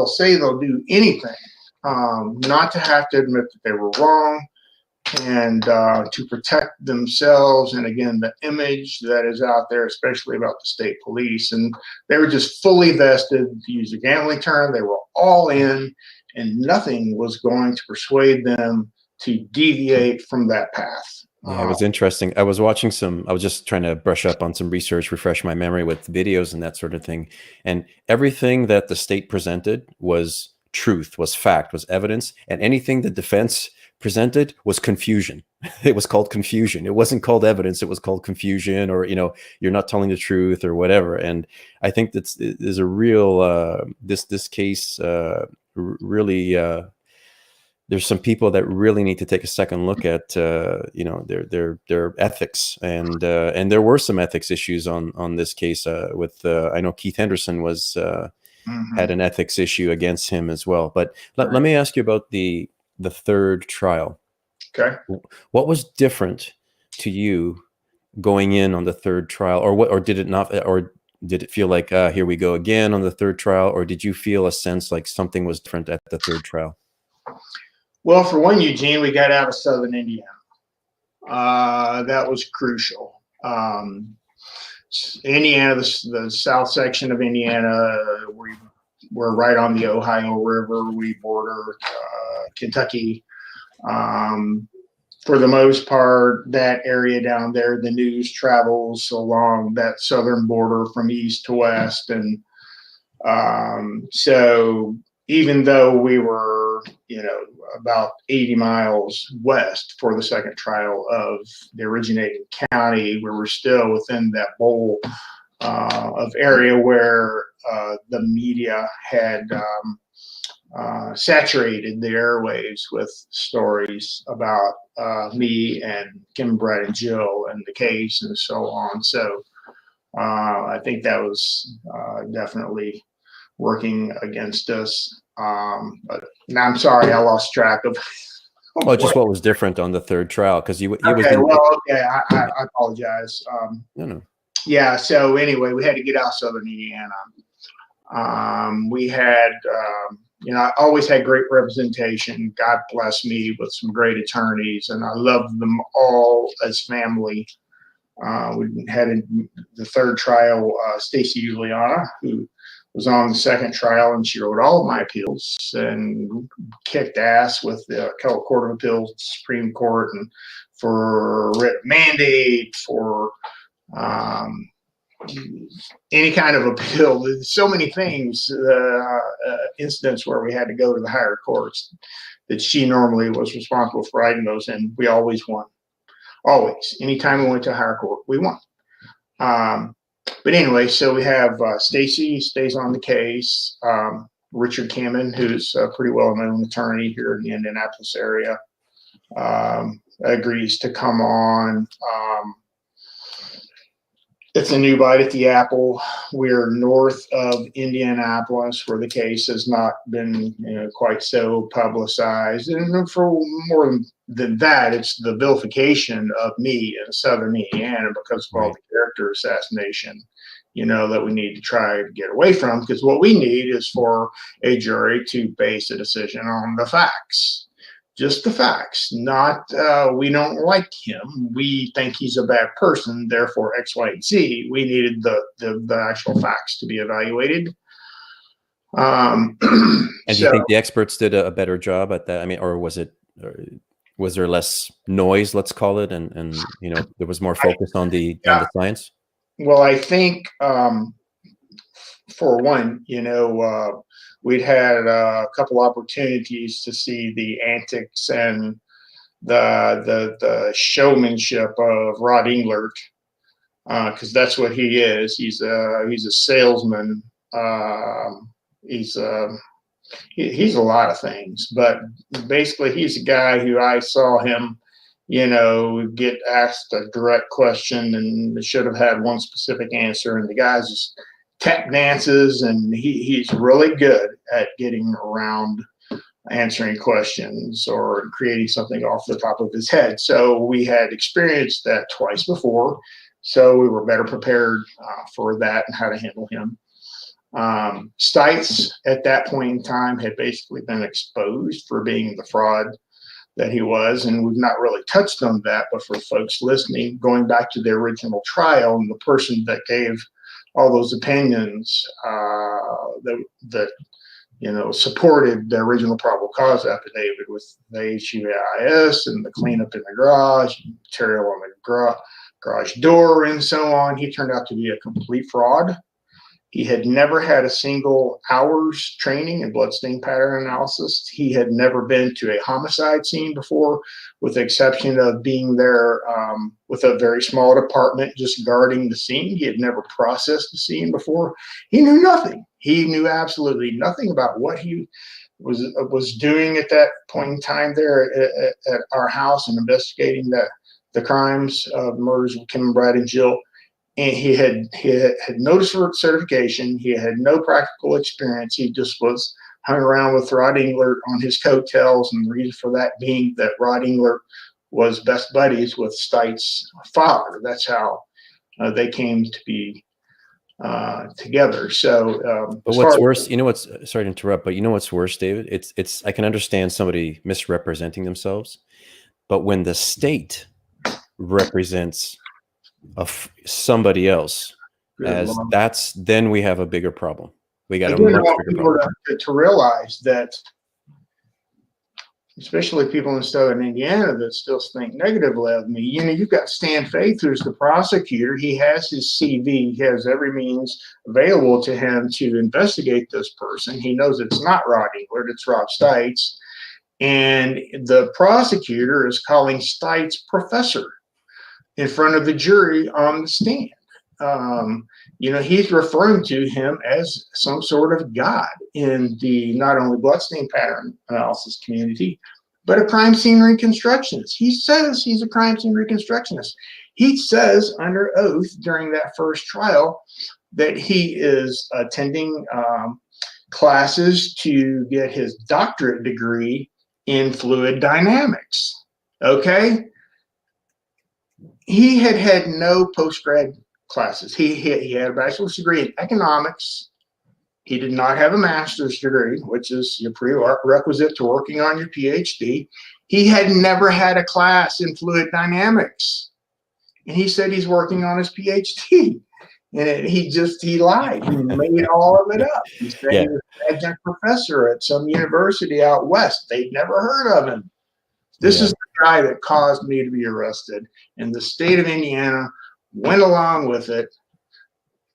say they'll do anything not to have to admit that they were wrong, and to protect themselves. And again, the image that is out there, especially about the state police, and they were just fully vested, to use a gambling term. They were all in, and nothing was going to persuade them to deviate from that path. Yeah, it was interesting. I was just trying to brush up on some research, refresh my memory with videos and that sort of thing. And everything that the state presented was truth, was fact, was evidence. And anything the defense presented was confusion. It was called confusion. It wasn't called evidence. It was called confusion, or, you're not telling the truth or whatever. And I think there's a real, this case really, there's some people that really need to take a second look at, their ethics, and there were some ethics issues on this case. With I know Keith Henderson had an ethics issue against him as well. But let me ask you about the third trial. Okay, what was different to you going in on the third trial, or did it not, or did it feel like here we go again on the third trial, or did you feel a sense like something was different at the third trial? Well, for one, Eugene, we got out of Southern Indiana. That was crucial. Indiana, the south section of Indiana, we're right on the Ohio River. We border Kentucky. For the most part, that area down there, the news travels along that southern border from east to west. And so even though we were, about 80 miles west for the second trial of the originating county, we were still within that bowl of area where the media had saturated the airwaves with stories about me and Kim, Brad, and Jill and the case and so on. So I think that was definitely working against us. But now I'm sorry, I lost track of. Well, just what was different on the third trial, because you Okay, I apologize. No. Yeah, so anyway, we had to get out of southern Indiana. We had, I always had great representation. God bless me with some great attorneys, and I loved them all as family. We had the third trial, Stacy Juliana, who was on the second trial, and she wrote all of my appeals and kicked ass with the Court of Appeals, Supreme Court, and for writ mandate, for any kind of appeal. There's so many things, incidents where we had to go to the higher courts that she normally was responsible for writing those, and we always won. Always. Anytime we went to higher court, we won. But anyway, so we have Stacy stays on the case. Richard Camm, who's a pretty well-known attorney here in the Indianapolis area, agrees to come on. It's a new bite at the apple. We're north of Indianapolis, where the case has not been quite so publicized. And for more than that, it's the vilification of me in southern Indiana because of all the character assassination, that we need to try to get away from. Because what we need is for a jury to base a decision on the facts. Just the facts, not we don't like him. We think he's a bad person, therefore X, Y, and Z. We needed the actual facts to be evaluated. And do you think the experts did a better job at that? I mean, or was there less noise, let's call it, and there was more focus on the science? Well, I think for one, we'd had a couple opportunities to see the antics and the showmanship of Rod Englert, because that's what he is. He's a salesman. He's a lot of things, but basically he's a guy who I saw him, get asked a direct question and should have had one specific answer, and the guy's just tap dances, and he's really good at getting around answering questions or creating something off the top of his head. So we had experienced that twice before, so we were better prepared for that and how to handle him. Stites at that point in time had basically been exposed for being the fraud that he was, and we've not really touched on that, but for folks listening, going back to the original trial, and the person that gave all those opinions that supported the original probable cause affidavit with the HUAIS and the cleanup in the garage, material on the garage door, and so on. He turned out to be a complete fraud. He had never had a single hour's training in bloodstain pattern analysis. He had never been to a homicide scene before, with the exception of being there with a very small department just guarding the scene. He had never processed the scene before. He knew nothing. He knew absolutely nothing about what he was doing at that point in time there at our house and investigating the crimes of murders of Kim, Brad, and Jill. And he had no certification. He had no practical experience. He just was hung around with Rod Englert on his coattails, and the reason for that being that Rod Englert was best buddies with Stites' father. That's how they came to be together. So, but what's worse, sorry to interrupt, but what's worse, David? It's I can understand somebody misrepresenting themselves, but when the state represents of somebody else as Lord. then we have a bigger problem. We got a Again, I much want bigger people problem. to realize that, especially people in Southern Indiana that still think negatively of me. You know, you've got Stan Faith, who's the prosecutor. He has his CV. He has every means available to him to investigate this person. He knows it's not Rod Englert, it's Rob Stites. And the prosecutor is calling Stites professor in front of the jury on the stand. You know, he's referring to him as some sort of god in the not only bloodstain pattern analysis community, but a crime scene reconstructionist. He says he's a crime scene reconstructionist. He says under oath during that first trial that he is attending classes to get his doctorate degree in fluid dynamics. Okay? He had no post-grad classes. He had a bachelor's degree in economics. He did not have a master's degree, which is your prerequisite to working on your PhD. He had never had a class in fluid dynamics. And he said he's working on his PhD. And he lied. He made all of it up. He said he was an adjunct professor at some university out west. They'd never heard of him. This is the guy that caused me to be arrested. And the state of Indiana went along with it.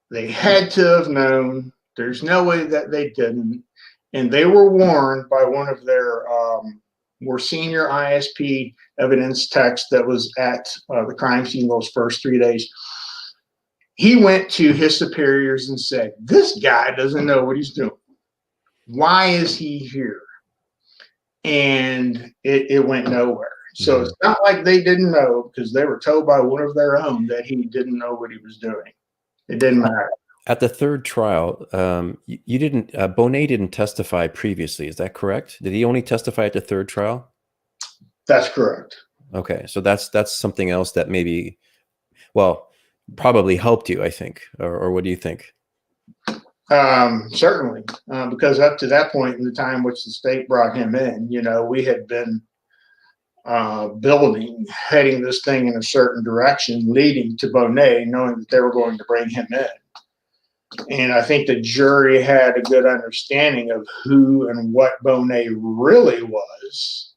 They had to have known. There's no way that they didn't. And they were warned by one of their more senior ISP evidence techs that was at the crime scene those first 3 days. He went to his superiors and said, this guy doesn't know what he's doing. Why is he here? And it went nowhere. So it's not like they didn't know, because they were told by one of their own that he didn't know what he was doing. It didn't matter. At the third trial, you didn't, Bonet didn't testify previously. Is that correct? Did he only testify at the third trial? That's correct. Okay. So that's something else that maybe, well, probably helped you, I think. Or what do you think? Certainly, because up to that point in the time which the state brought him in, you know, we had been heading this thing in a certain direction, leading to Bonet, knowing that they were going to bring him in. And I think the jury had a good understanding of who and what Bonet really was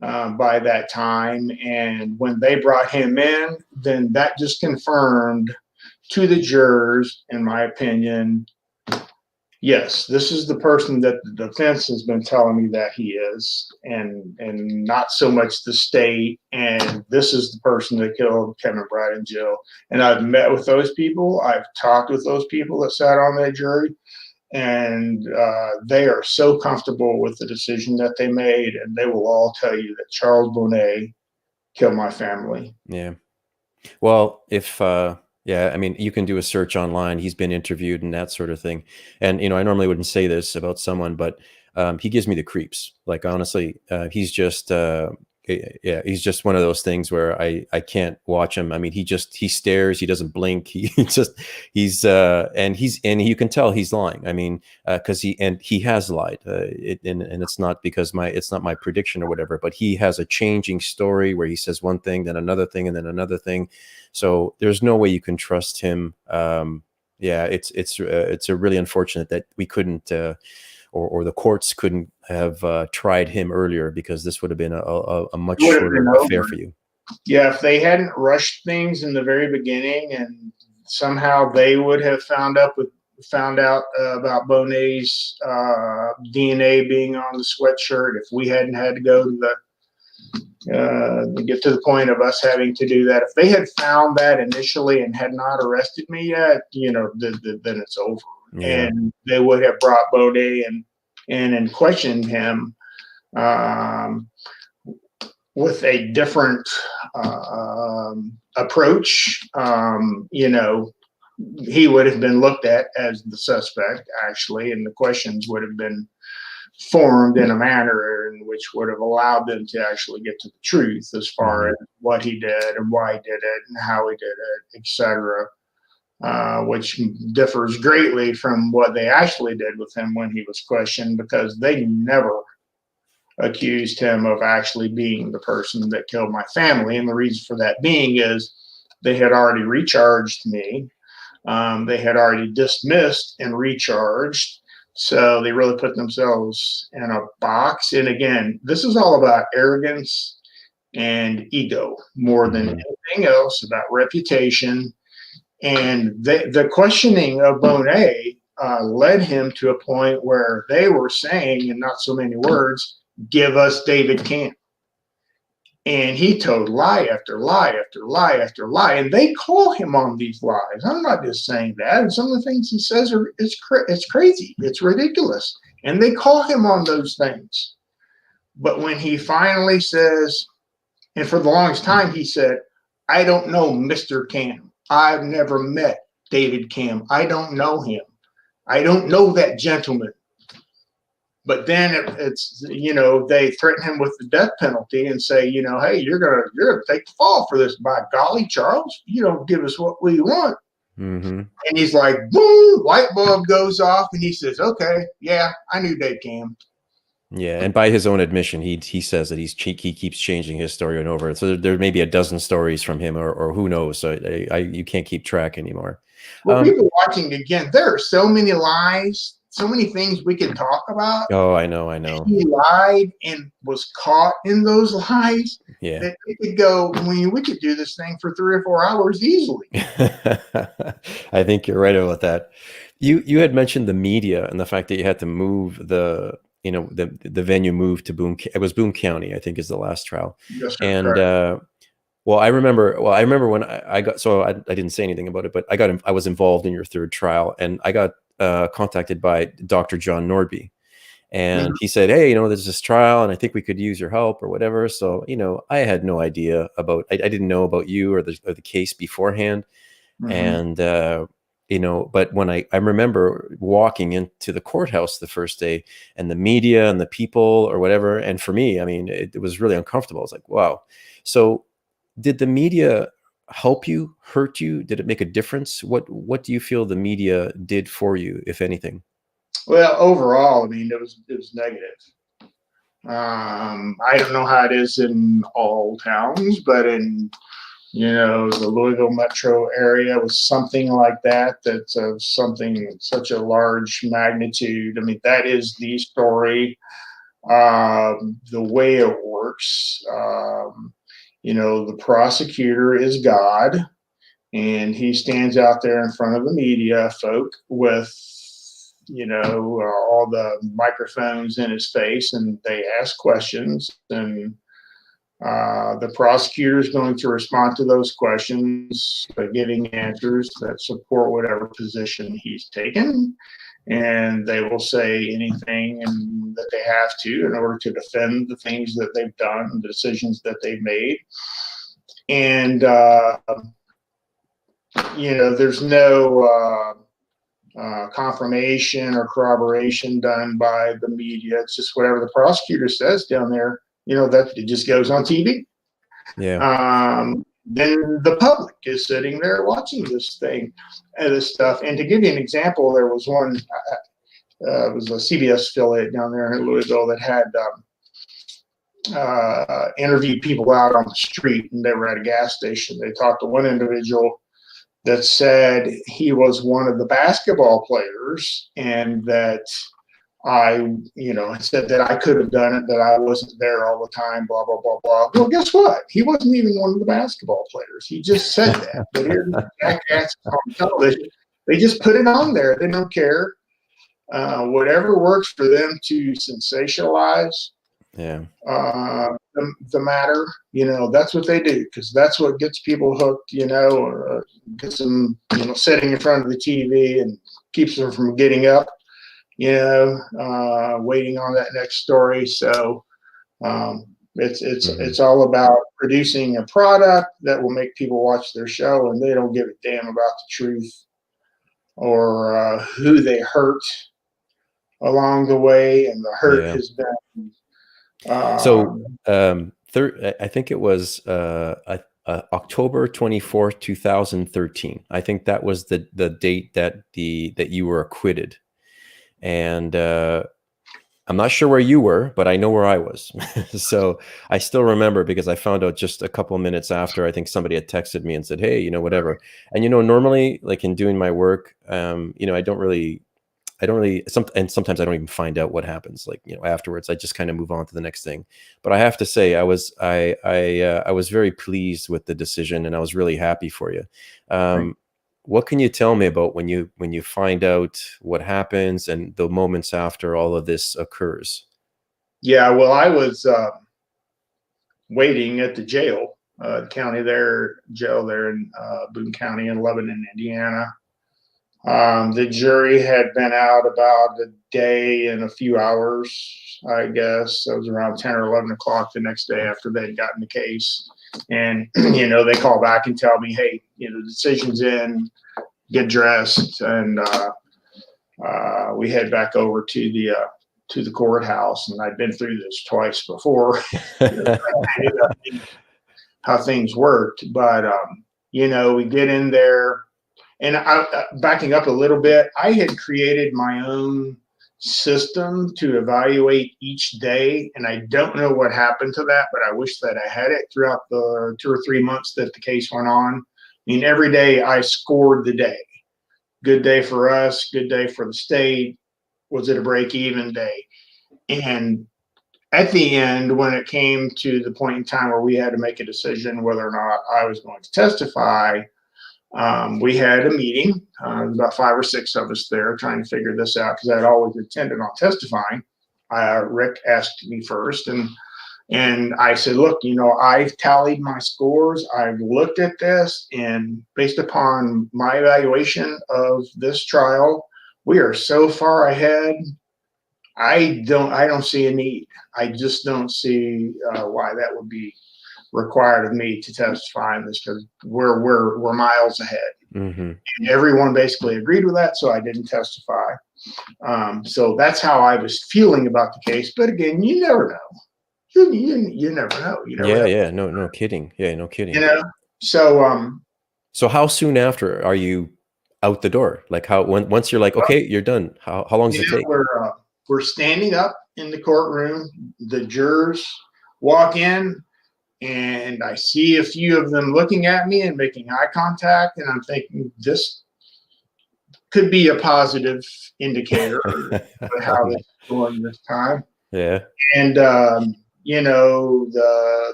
by that time. And when they brought him in, then that just confirmed to the jurors, in my opinion, yes, this is the person that the defense has been telling me that he is, and not so much the state. And this is the person that killed Kevin, Brad, and Jill. And I've met with those people. I've talked with those people that sat on that jury, and they are so comfortable with the decision that they made, and they will all tell you that Charles Bonet killed my family. Yeah. Well, if yeah, I mean, you can do a search online. He's been interviewed and that sort of thing. And, you know, I normally wouldn't say this about someone, but he gives me the creeps. Like, honestly, he's just, he's just one of those things where I can't watch him. I mean, he stares, he doesn't blink. And you can tell he's lying. I mean, cause he has lied, and it's not because it's not my prediction or whatever, but he has a changing story where he says one thing, then another thing, and then another thing. So there's no way you can trust him. Yeah, it's a really unfortunate that we couldn't, or the courts couldn't have tried him earlier, because this would have been a much shorter affair for you. Yeah, if they hadn't rushed things in the very beginning, and somehow they would have found out about Bonet's DNA being on the sweatshirt, if we hadn't had to go to get to the point of us having to do that, if they had found that initially and had not arrested me yet, you know, then it's over. Yeah. And they would have brought Bonet in and questioned him with a different approach. You know, he would have been looked at as the suspect, actually, and the questions would have been formed in a manner in which would have allowed them to actually get to the truth as far as what he did and why he did it and how he did it, etc., which differs greatly from what they actually did with him when he was questioned, because they never accused him of actually being the person that killed my family. And the reason for that being is they had already recharged me. They had already dismissed and recharged. So they really put themselves in a box. And again, this is all about arrogance and ego more than anything else, about reputation. And the questioning of Bonet led him to a point where they were saying, in not so many words, give us David Camm. And he told lie after lie after lie after lie. And they call him on these lies. I'm not just saying that. And some of the things he says it's crazy. It's ridiculous. And they call him on those things. But when he finally says, and for the longest time, he said, I don't know Mr. Camm. I've never met David Camm. I don't know him. I don't know that gentleman. But then it's, they threaten him with the death penalty and say, hey, you're gonna take the fall for this. By golly, Charles, you don't give us what we want. And he's like, boom, light bulb goes off, and he says, okay, yeah, I knew Dave Camm. Yeah, and by his own admission, he says that he keeps changing his story and over. So there may be a dozen stories from him, or who knows. So you can't keep track anymore. Well, people watching again, there are so many lies, so many things we can talk about. Oh, I know. He lied and was caught in those lies. Yeah, that it could go. We could do this thing for 3 or 4 hours easily. I think you're right about that. You had mentioned the media and the fact that you had to move the venue moved to It was Boone County, I think, is the last trial. Yes, sir, and I remember when I got, so I didn't say anything about it, but I was involved in your third trial, and I got contacted by Dr. John Norby, and he said, hey, there's this trial and I think we could use your help or whatever. So, I had no idea about, I didn't know about you or the case beforehand. And, but when I remember walking into the courthouse the first day, and the media and the people or whatever. And for me, I mean, it was really uncomfortable. I was like, wow. So did the media help you, hurt you? Did it make a difference? What do you feel the media did for you, if anything? Well, overall, I mean, it was negative. I don't know how it is in all towns, but in the Louisville metro area was something like that. That's of such a large magnitude. I mean, that is the story. The way it works, the prosecutor is God, and he stands out there in front of the media folk with all the microphones in his face, and they ask questions, and the prosecutor is going to respond to those questions by giving answers that support whatever position he's taken. And they will say anything that they have to in order to defend the things that they've done, the decisions that they've made. And, there's no confirmation or corroboration done by the media. It's just whatever the prosecutor says down there, that it just goes on TV. Yeah. Then the public is sitting there watching this stuff. And to give you an example, there was one, it was a CBS affiliate down there in Louisville that had interviewed people out on the street, and they were at a gas station. They talked to one individual that said he was one of the basketball players, and that I said that I could have done it, that I wasn't there all the time, blah, blah, blah, blah. Well, guess what? He wasn't even one of the basketball players. He just said that. But here's jackasses on television. They just put it on there. They don't care. Whatever works for them to sensationalize the matter, that's what they do, because that's what gets people hooked, or gets them, sitting in front of the TV and keeps them from getting up, waiting on that next story. So it's all about producing a product that will make people watch their show, and they don't give a damn about the truth or who they hurt along the way. And the hurt has been I think it was October 24th, 2013. I think that was the date that you were acquitted. And I'm not sure where you were, but I know where I was. So I still remember because I found out just a couple of minutes after. I think somebody had texted me and said, "Hey, whatever." And normally, like in doing my work, I don't really, and sometimes I don't even find out what happens. Like afterwards, I just kind of move on to the next thing. But I have to say, I was very pleased with the decision, and I was really happy for you. Right. What can you tell me about when you find out what happens and the moments after all of this occurs? Yeah, well, I was waiting at the jail, jail there in Boone County in Lebanon, Indiana. The jury had been out about a day and a few hours, I guess. It was around 10 or 11 o'clock the next day after they'd gotten the case. And, they call back and tell me, hey, the decision's in, get dressed. And we head back over to the courthouse. And I'd been through this twice before. I knew how things worked. But, we get in there. And backing up a little bit, I had created my own system to evaluate each day, and I don't know what happened to that, but I wish that I had it throughout the 2 or 3 months that the case went on. I mean, every day I scored the day. Good day for us, good day for the state. Was it a break-even day? And at the end, when it came to the point in time where we had to make a decision whether or not I was going to testify, we had a meeting, about 5 or 6 of us there trying to figure this out because I'd always intended on testifying. Rick asked me first, and I said, look, I've tallied my scores. I've looked at this, and based upon my evaluation of this trial, we are so far ahead. I don't see a need. I just don't see why that would be required of me to testify in this because we're miles ahead. Mm-hmm. And everyone basically agreed with that, so I didn't testify. So that's how I was feeling about the case. But again, you never know. You never know. Yeah. No kidding. Yeah, no kidding. So how soon after are you out the door? Like once you're like, okay, you're done. How long does it take? We're standing up in the courtroom. The jurors walk in. And I see a few of them looking at me and making eye contact. And I'm thinking this could be a positive indicator of how this is going this time. Yeah. And, the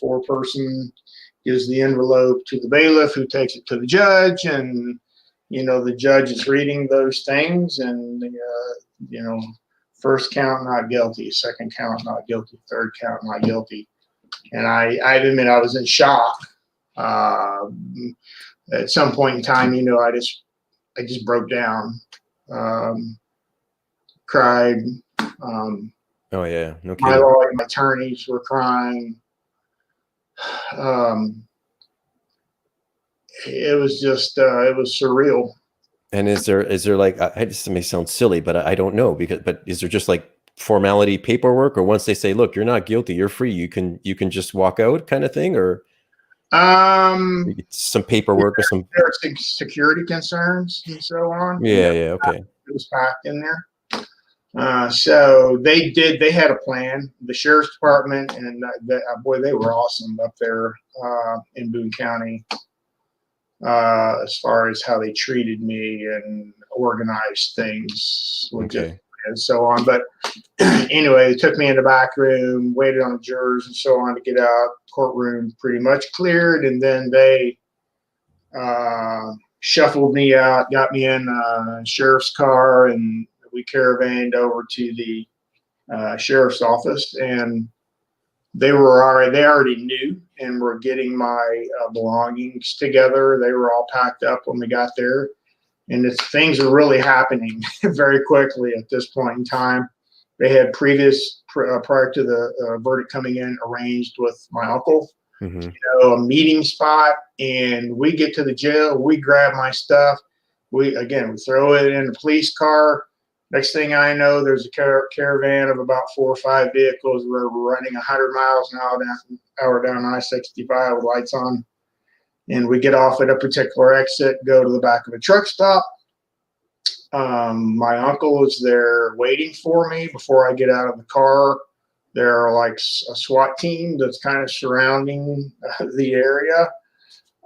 4-person gives the envelope to the bailiff who takes it to the judge. And, the judge is reading those things. And, first count, not guilty. Second count, not guilty. Third count, not guilty. And I admit I was in shock. At some point in time, I just broke down, cried. Oh yeah, no kidding. My lawyer, my attorneys were crying. It was just, it was surreal. And is there like, this may sound silly, but I don't know but is there just like formality paperwork, or once they say, look, you're not guilty, you're free, you can just walk out kind of thing, or some paperwork or some there are some security concerns and so on. Yeah, okay. It was packed in there. So they had a plan. The sheriff's department and boy, they were awesome up there in Boone County as far as how they treated me and organized things. Okay. And so on. But anyway, they took me in the back room, waited on the jurors and so on to get out. Courtroom pretty much cleared. And then they shuffled me out, got me in a sheriff's car, and we caravaned over to the sheriff's office. And they already knew and were getting my belongings together. They were all packed up when we got there. And things are really happening very quickly at this point in time. They had prior to the verdict coming in, arranged with my uncle, a meeting spot. And we get to the jail, we grab my stuff. We throw it in the police car. Next thing I know, there's a caravan of about 4 or 5 vehicles. We're running 100 miles an hour down I-65 with lights on. And we get off at a particular exit, go to the back of a truck stop. My uncle is there waiting for me before I get out of the car. There are like a SWAT team that's kind of surrounding the area.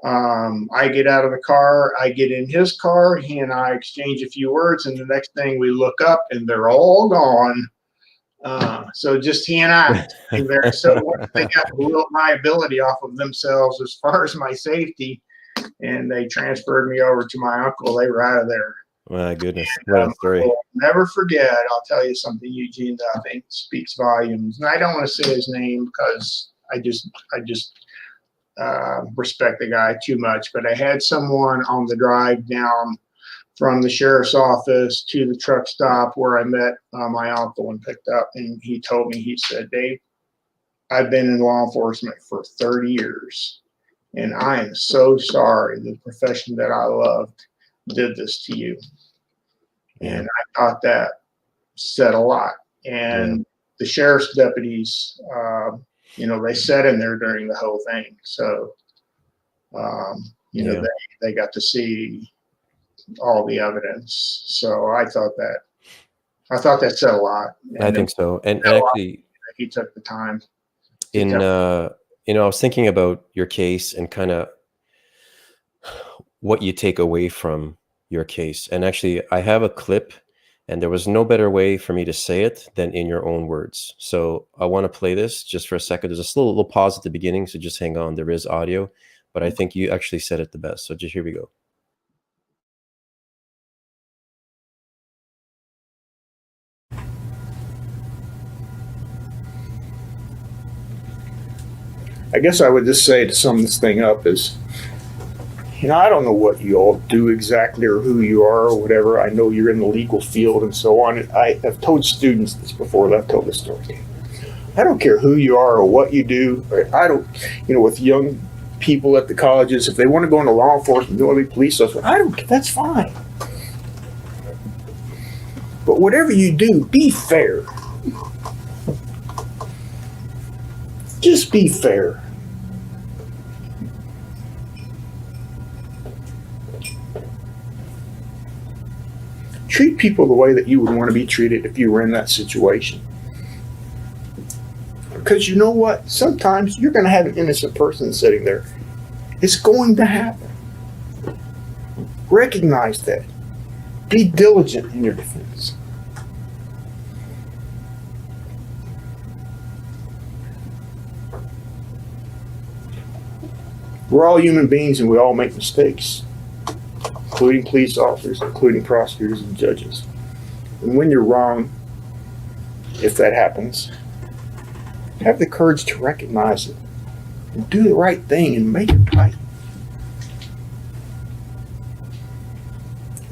I get out of the car, I get in his car, he and I exchange a few words, and the next thing we look up and they're all gone. So just he and I sitting there. So they got liability off of themselves as far as my safety, and they transferred me over to my uncle. They were out of there. My goodness, what a story. I'll never forget. I'll tell you something, Eugene, that I think speaks volumes. And I don't want to say his name because I just respect the guy too much. But I had someone on the drive down from the sheriff's office to the truck stop where I met my uncle and picked up. And he told me, he said, Dave, I've been in law enforcement for 30 years. And I am so sorry the profession that I loved did this to you. Yeah. And I thought that said a lot. And the sheriff's deputies, they sat in there during the whole thing. So, they got to see all the evidence. So I thought that said a lot. And I think so. And actually, he took the time. I was thinking about your case and kind of what you take away from your case. And actually, I have a clip, and there was no better way for me to say it than in your own words. So I want to play this just for a second. There's a little pause at the beginning, so just hang on. There is audio, but I think you actually said it the best. So just here we go. I guess I would just say, to sum this thing up, is, I don't know what you all do exactly or who you are or whatever. I know you're in the legal field and so on. I have told students this before, that I've told this story. I don't care who you are or what you do. I don't, with young people at the colleges, if they want to go into law enforcement, they want to be police officers, that's fine. But whatever you do, be fair. Just be fair. Treat people the way that you would want to be treated if you were in that situation. Because you know what? Sometimes you're going to have an innocent person sitting there. It's going to happen. Recognize that. Be diligent in your defense. We're all human beings and we all make mistakes, including police officers, including prosecutors and judges. And when you're wrong, if that happens, have the courage to recognize it and do the right thing and make it right.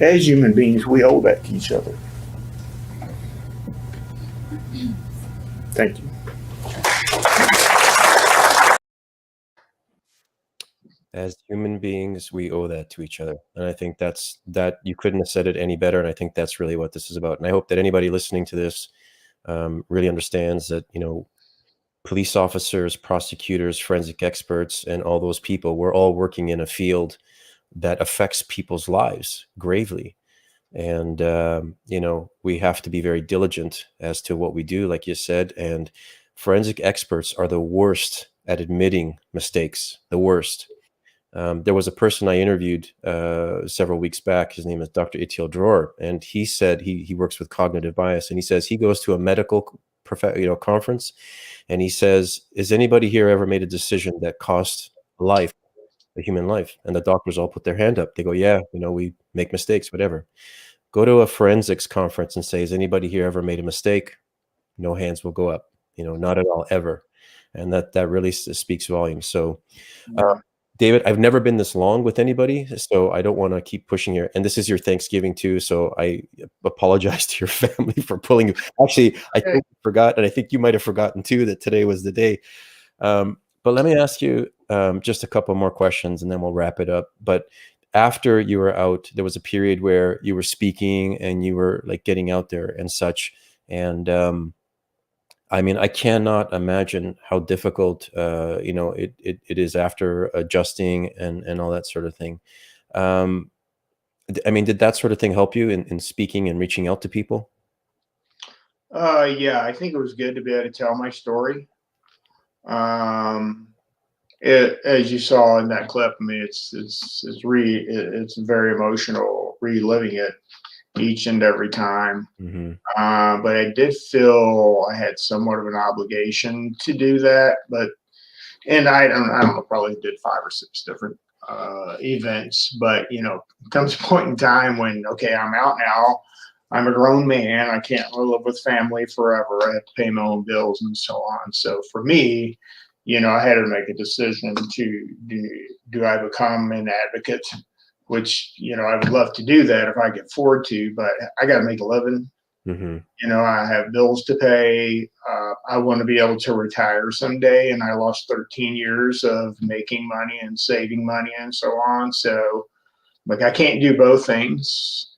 As human beings, we owe that to each other. Thank you. As human beings, we owe that to each other. And I think that you couldn't have said it any better. And I think that's really what this is about. And I hope that anybody listening to this really understands that, police officers, prosecutors, forensic experts, and all those people, we're all working in a field that affects people's lives gravely. And, we have to be very diligent as to what we do, like you said. And forensic experts are the worst at admitting mistakes, the worst. There was a person I interviewed several weeks back. His name is Dr. Itiel Dror, and he said he works with cognitive bias, and he says he goes to a medical conference, and he says, "Is anybody here ever made a decision that cost life, a human life?" And the doctors all put their hand up. They go, "Yeah, we make mistakes, whatever." Go to a forensics conference and say, "Has anybody here ever made a mistake?" No hands will go up. Not at all, ever. And that really speaks volumes. So. David, I've never been this long with anybody, so I don't want to keep pushing here. And this is your Thanksgiving too, so I apologize to your family for pulling you. Actually, I totally forgot, and I think you might have forgotten too, that today was the day. But let me ask you just a couple more questions, and then we'll wrap it up. But after you were out, there was a period where you were speaking and you were like getting out there and such. And I cannot imagine how difficult, it is after adjusting and all that sort of thing. I mean, did that sort of thing help you in speaking and reaching out to people? Yeah, I think it was good to be able to tell my story. As you saw in that clip, I mean, it's very emotional reliving it each and every time. Mm-hmm. But I did feel I had somewhat of an obligation to do that. And I don't know, probably did 5 or 6 different events. But comes a point in time when, okay, I'm out now. I'm a grown man. I can't live with family forever. I have to pay my own bills and so on. So for me, I had to make a decision to do I become an advocate, which, I would love to do that if I could afford to, but I got to make a living. Mm-hmm. I have bills to pay. I want to be able to retire someday, and I lost 13 years of making money and saving money and so on. So, like, I can't do both things.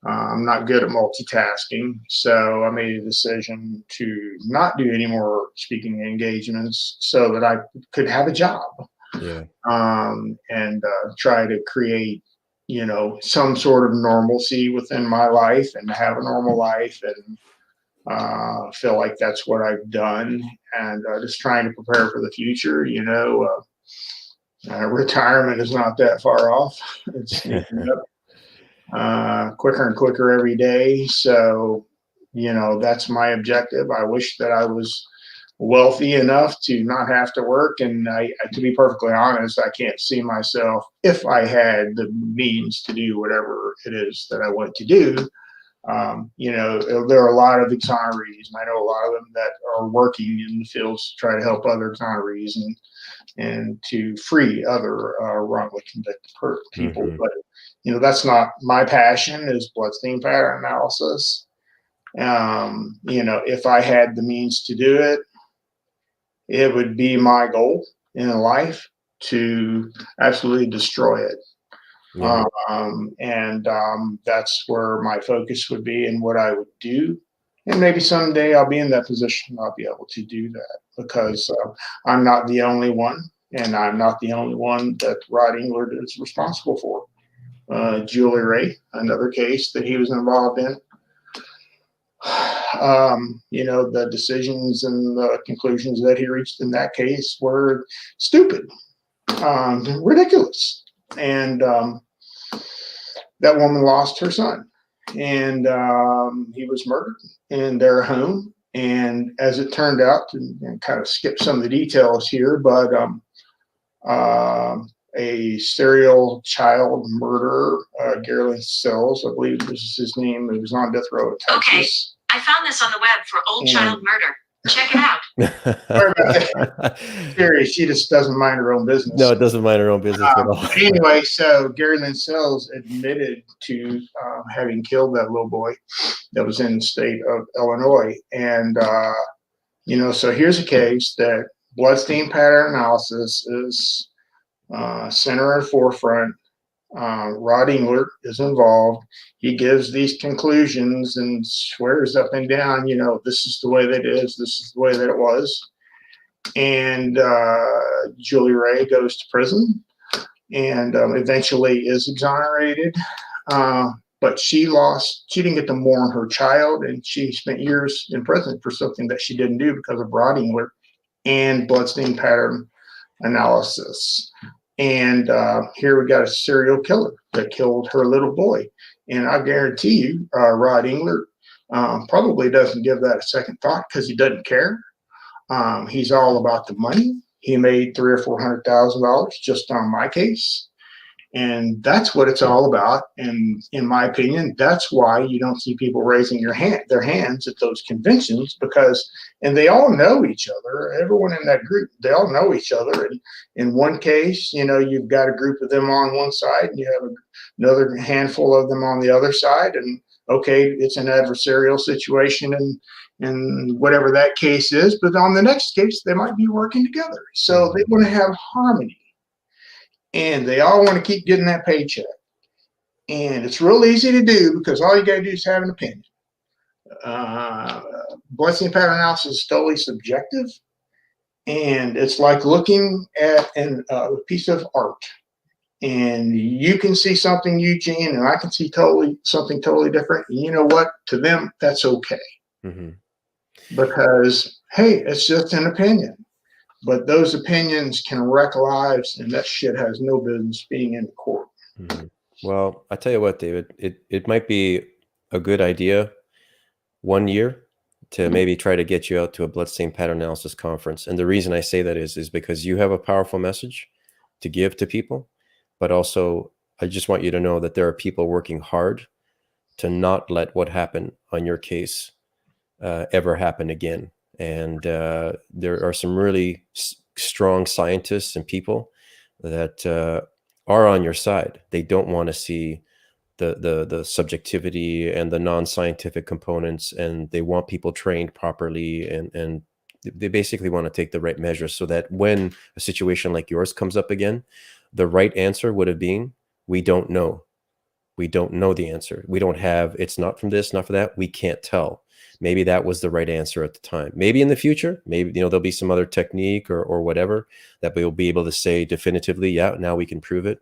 I'm not good at multitasking, so I made a decision to not do any more speaking engagements so that I could have a job, Yeah. and try to create, some sort of normalcy within my life and have a normal life, and feel like that's what I've done, and just trying to prepare for the future. Retirement is not that far off. It's sneaking up quicker and quicker every day. So, that's my objective. I wish that I was wealthy enough to not have to work. And to be perfectly honest, I can't see myself, if I had the means to do whatever it is that I want to do. There are a lot of exonerees, and I know a lot of them that are working in the fields to try to help other exonerees and to free other wrongly convicted people. Mm-hmm. But that's not my passion, is bloodstain pattern analysis. If I had the means to do it, it would be my goal in life to absolutely destroy it. Yeah. That's where my focus would be and what I would do. And maybe someday I'll be in that position. I'll be able to do that because I'm not the only one, and I'm not the only one that Rod Englert is responsible for. Julie Ray, another case that he was involved in. The decisions and the conclusions that he reached in that case were stupid, ridiculous. And that woman lost her son, and he was murdered in their home. And as it turned out, and kind of skip some of the details here, but a serial child murderer, Gary Sells, I believe was his name. He was on death row in Texas. Okay, I found this on the web for old child murder. Check it out. Sorry about that. Serious, she just doesn't mind her own business. No, it doesn't mind her own business at all. Anyway, so Gary Sells admitted to having killed that little boy that was in the state of Illinois. And, so here's a case that bloodstain pattern analysis is center and forefront. Rod Englert is involved. He gives these conclusions and swears up and down, this is the way that it is, this is the way that it was. And Julie Ray goes to prison and eventually is exonerated. But she didn't get to mourn her child, and she spent years in prison for something that she didn't do because of Rod Englert and bloodstain pattern analysis. And here we got a serial killer that killed her little boy. And I guarantee you, Rod Englert probably doesn't give that a second thought because he doesn't care. He's all about the money. He made $300,000 or $400,000 just on my case. And that's what it's all about. And in my opinion, that's why you don't see people raising their hands at those conventions, and they all know each other. Everyone in that group, they all know each other. And in one case, you've got a group of them on one side, and you have another handful of them on the other side. And okay, it's an adversarial situation and whatever that case is. But on the next case, they might be working together. So they want to have harmony. And they all want to keep getting that paycheck. And it's real easy to do because all you got to do is have an opinion. Bloodstain pattern analysis is totally subjective. And it's like looking at a piece of art. and you can see something, Eugene, and I can see something totally different. And you know what? To them, that's okay. Mm-hmm. Because, hey, it's just an opinion. But those opinions can wreck lives, and that shit has no business being in the court. Mm-hmm. Well, I tell you what, David, it might be a good idea one year to maybe try to get you out to a Bloodstain Pattern Analysis conference. And the reason I say that is because you have a powerful message to give to people, but also I just want you to know that there are people working hard to not let what happened on your case ever happen again. And there are some really strong scientists and people that are on your side. They don't want to see the subjectivity and the non-scientific components, and they want people trained properly, and they basically want to take the right measures so that when a situation like yours comes up again, the right answer would have been, we don't know. We don't know the answer. We don't have, it's not from this, not for that. We can't tell. Maybe that was the right answer at the time. Maybe in the future, maybe, there'll be some other technique or whatever that we'll be able to say definitively, yeah, now we can prove it.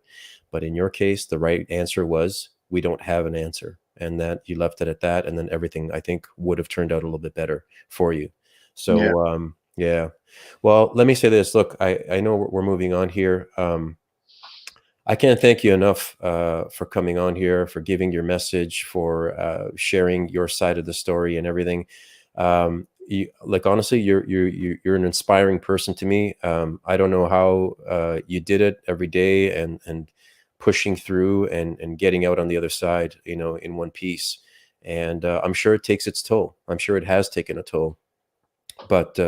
But in your case, the right answer was, we don't have an answer, and that you left it at that. And then everything, I think, would have turned out a little bit better for you. So, yeah. Well, let me say this. Look, I know we're moving on here. I can't thank you enough for coming on here, for giving your message, for sharing your side of the story and everything. Honestly, you're an inspiring person to me. I don't know how you did it every day and pushing through and getting out on the other side, in one piece. And I'm sure it takes its toll. I'm sure it has taken a toll. But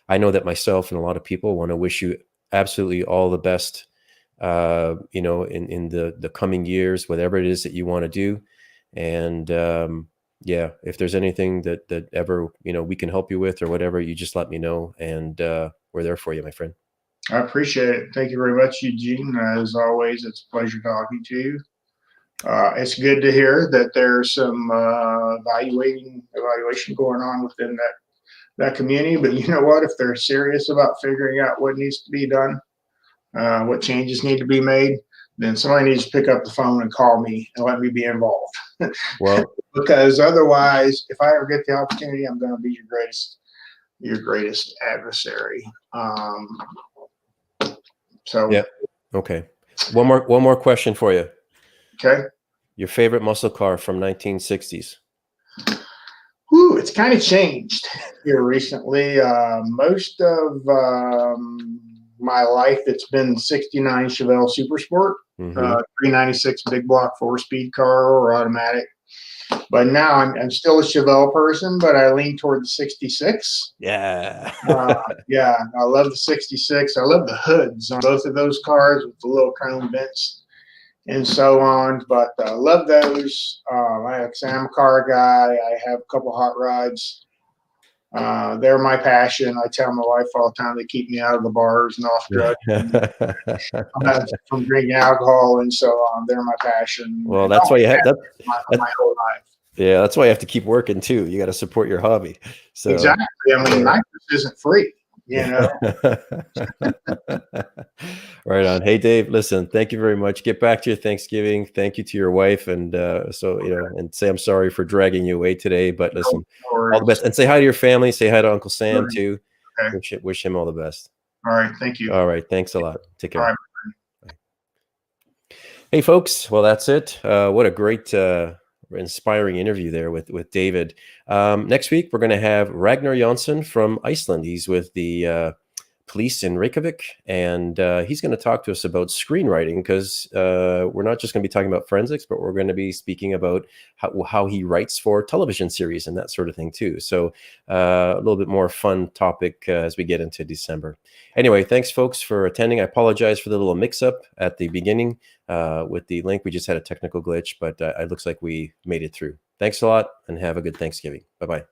I know that myself and a lot of people want to wish you absolutely all the best, in the coming years, whatever it is that you want to do. And if there's anything that ever, we can help you with or whatever, you just let me know. And we're there for you, my friend. I appreciate it. Thank you very much, Eugene. As always, it's a pleasure talking to you. It's good to hear that there's some evaluation going on within that community. But you know what? If they're serious about figuring out what needs to be done, what changes need to be made, then somebody needs to pick up the phone and call me and let me be involved. Well, because otherwise, if I ever get the opportunity, I'm going to be your greatest adversary. Yeah. Okay. One more question for you. Okay. Your favorite muscle car from 1960s? Whew, it's kind of changed here recently. Most of my life, it's been 69 Chevelle Super Sport, 396 big block 4-speed car or automatic. But now I'm still a Chevelle person, but I lean toward the 66. Yeah. Yeah, I love the 66. I love the hoods on both of those cars with the little chrome vents and so on. But I love those. I'm a car guy. I have a couple hot rods. They're my passion. I tell my wife all the time they keep me out of the bars and off drugs from drinking alcohol and so on. They're my passion. Well, that's why you have that. My whole life. Yeah, that's why you have to keep working too. You got to support your hobby. So exactly. I mean, life isn't free. Right on. Hey, Dave, listen, thank you very much. Get back to your Thanksgiving. Thank you to your wife. And and say I'm sorry for dragging you away today, but listen, all the best. And say hi to your family. Say hi to Uncle Sam too. Okay. Wish him all the best. All right. Thank you. All right. Thanks a lot. Take care. All right. Hey, folks. Well, that's it. What a great, inspiring interview there with David. Next week, we're going to have Ragnar Jonsson from Iceland. He's with the police in Reykjavik, and he's going to talk to us about screenwriting, because we're not just going to be talking about forensics, but we're going to be speaking about how he writes for television series and that sort of thing too. So a little bit more fun topic as we get into December. Anyway, thanks folks for attending. I apologize for the little mix-up at the beginning with the link. We just had a technical glitch, but it looks like we made it through. Thanks a lot, and have a good Thanksgiving. Bye-bye.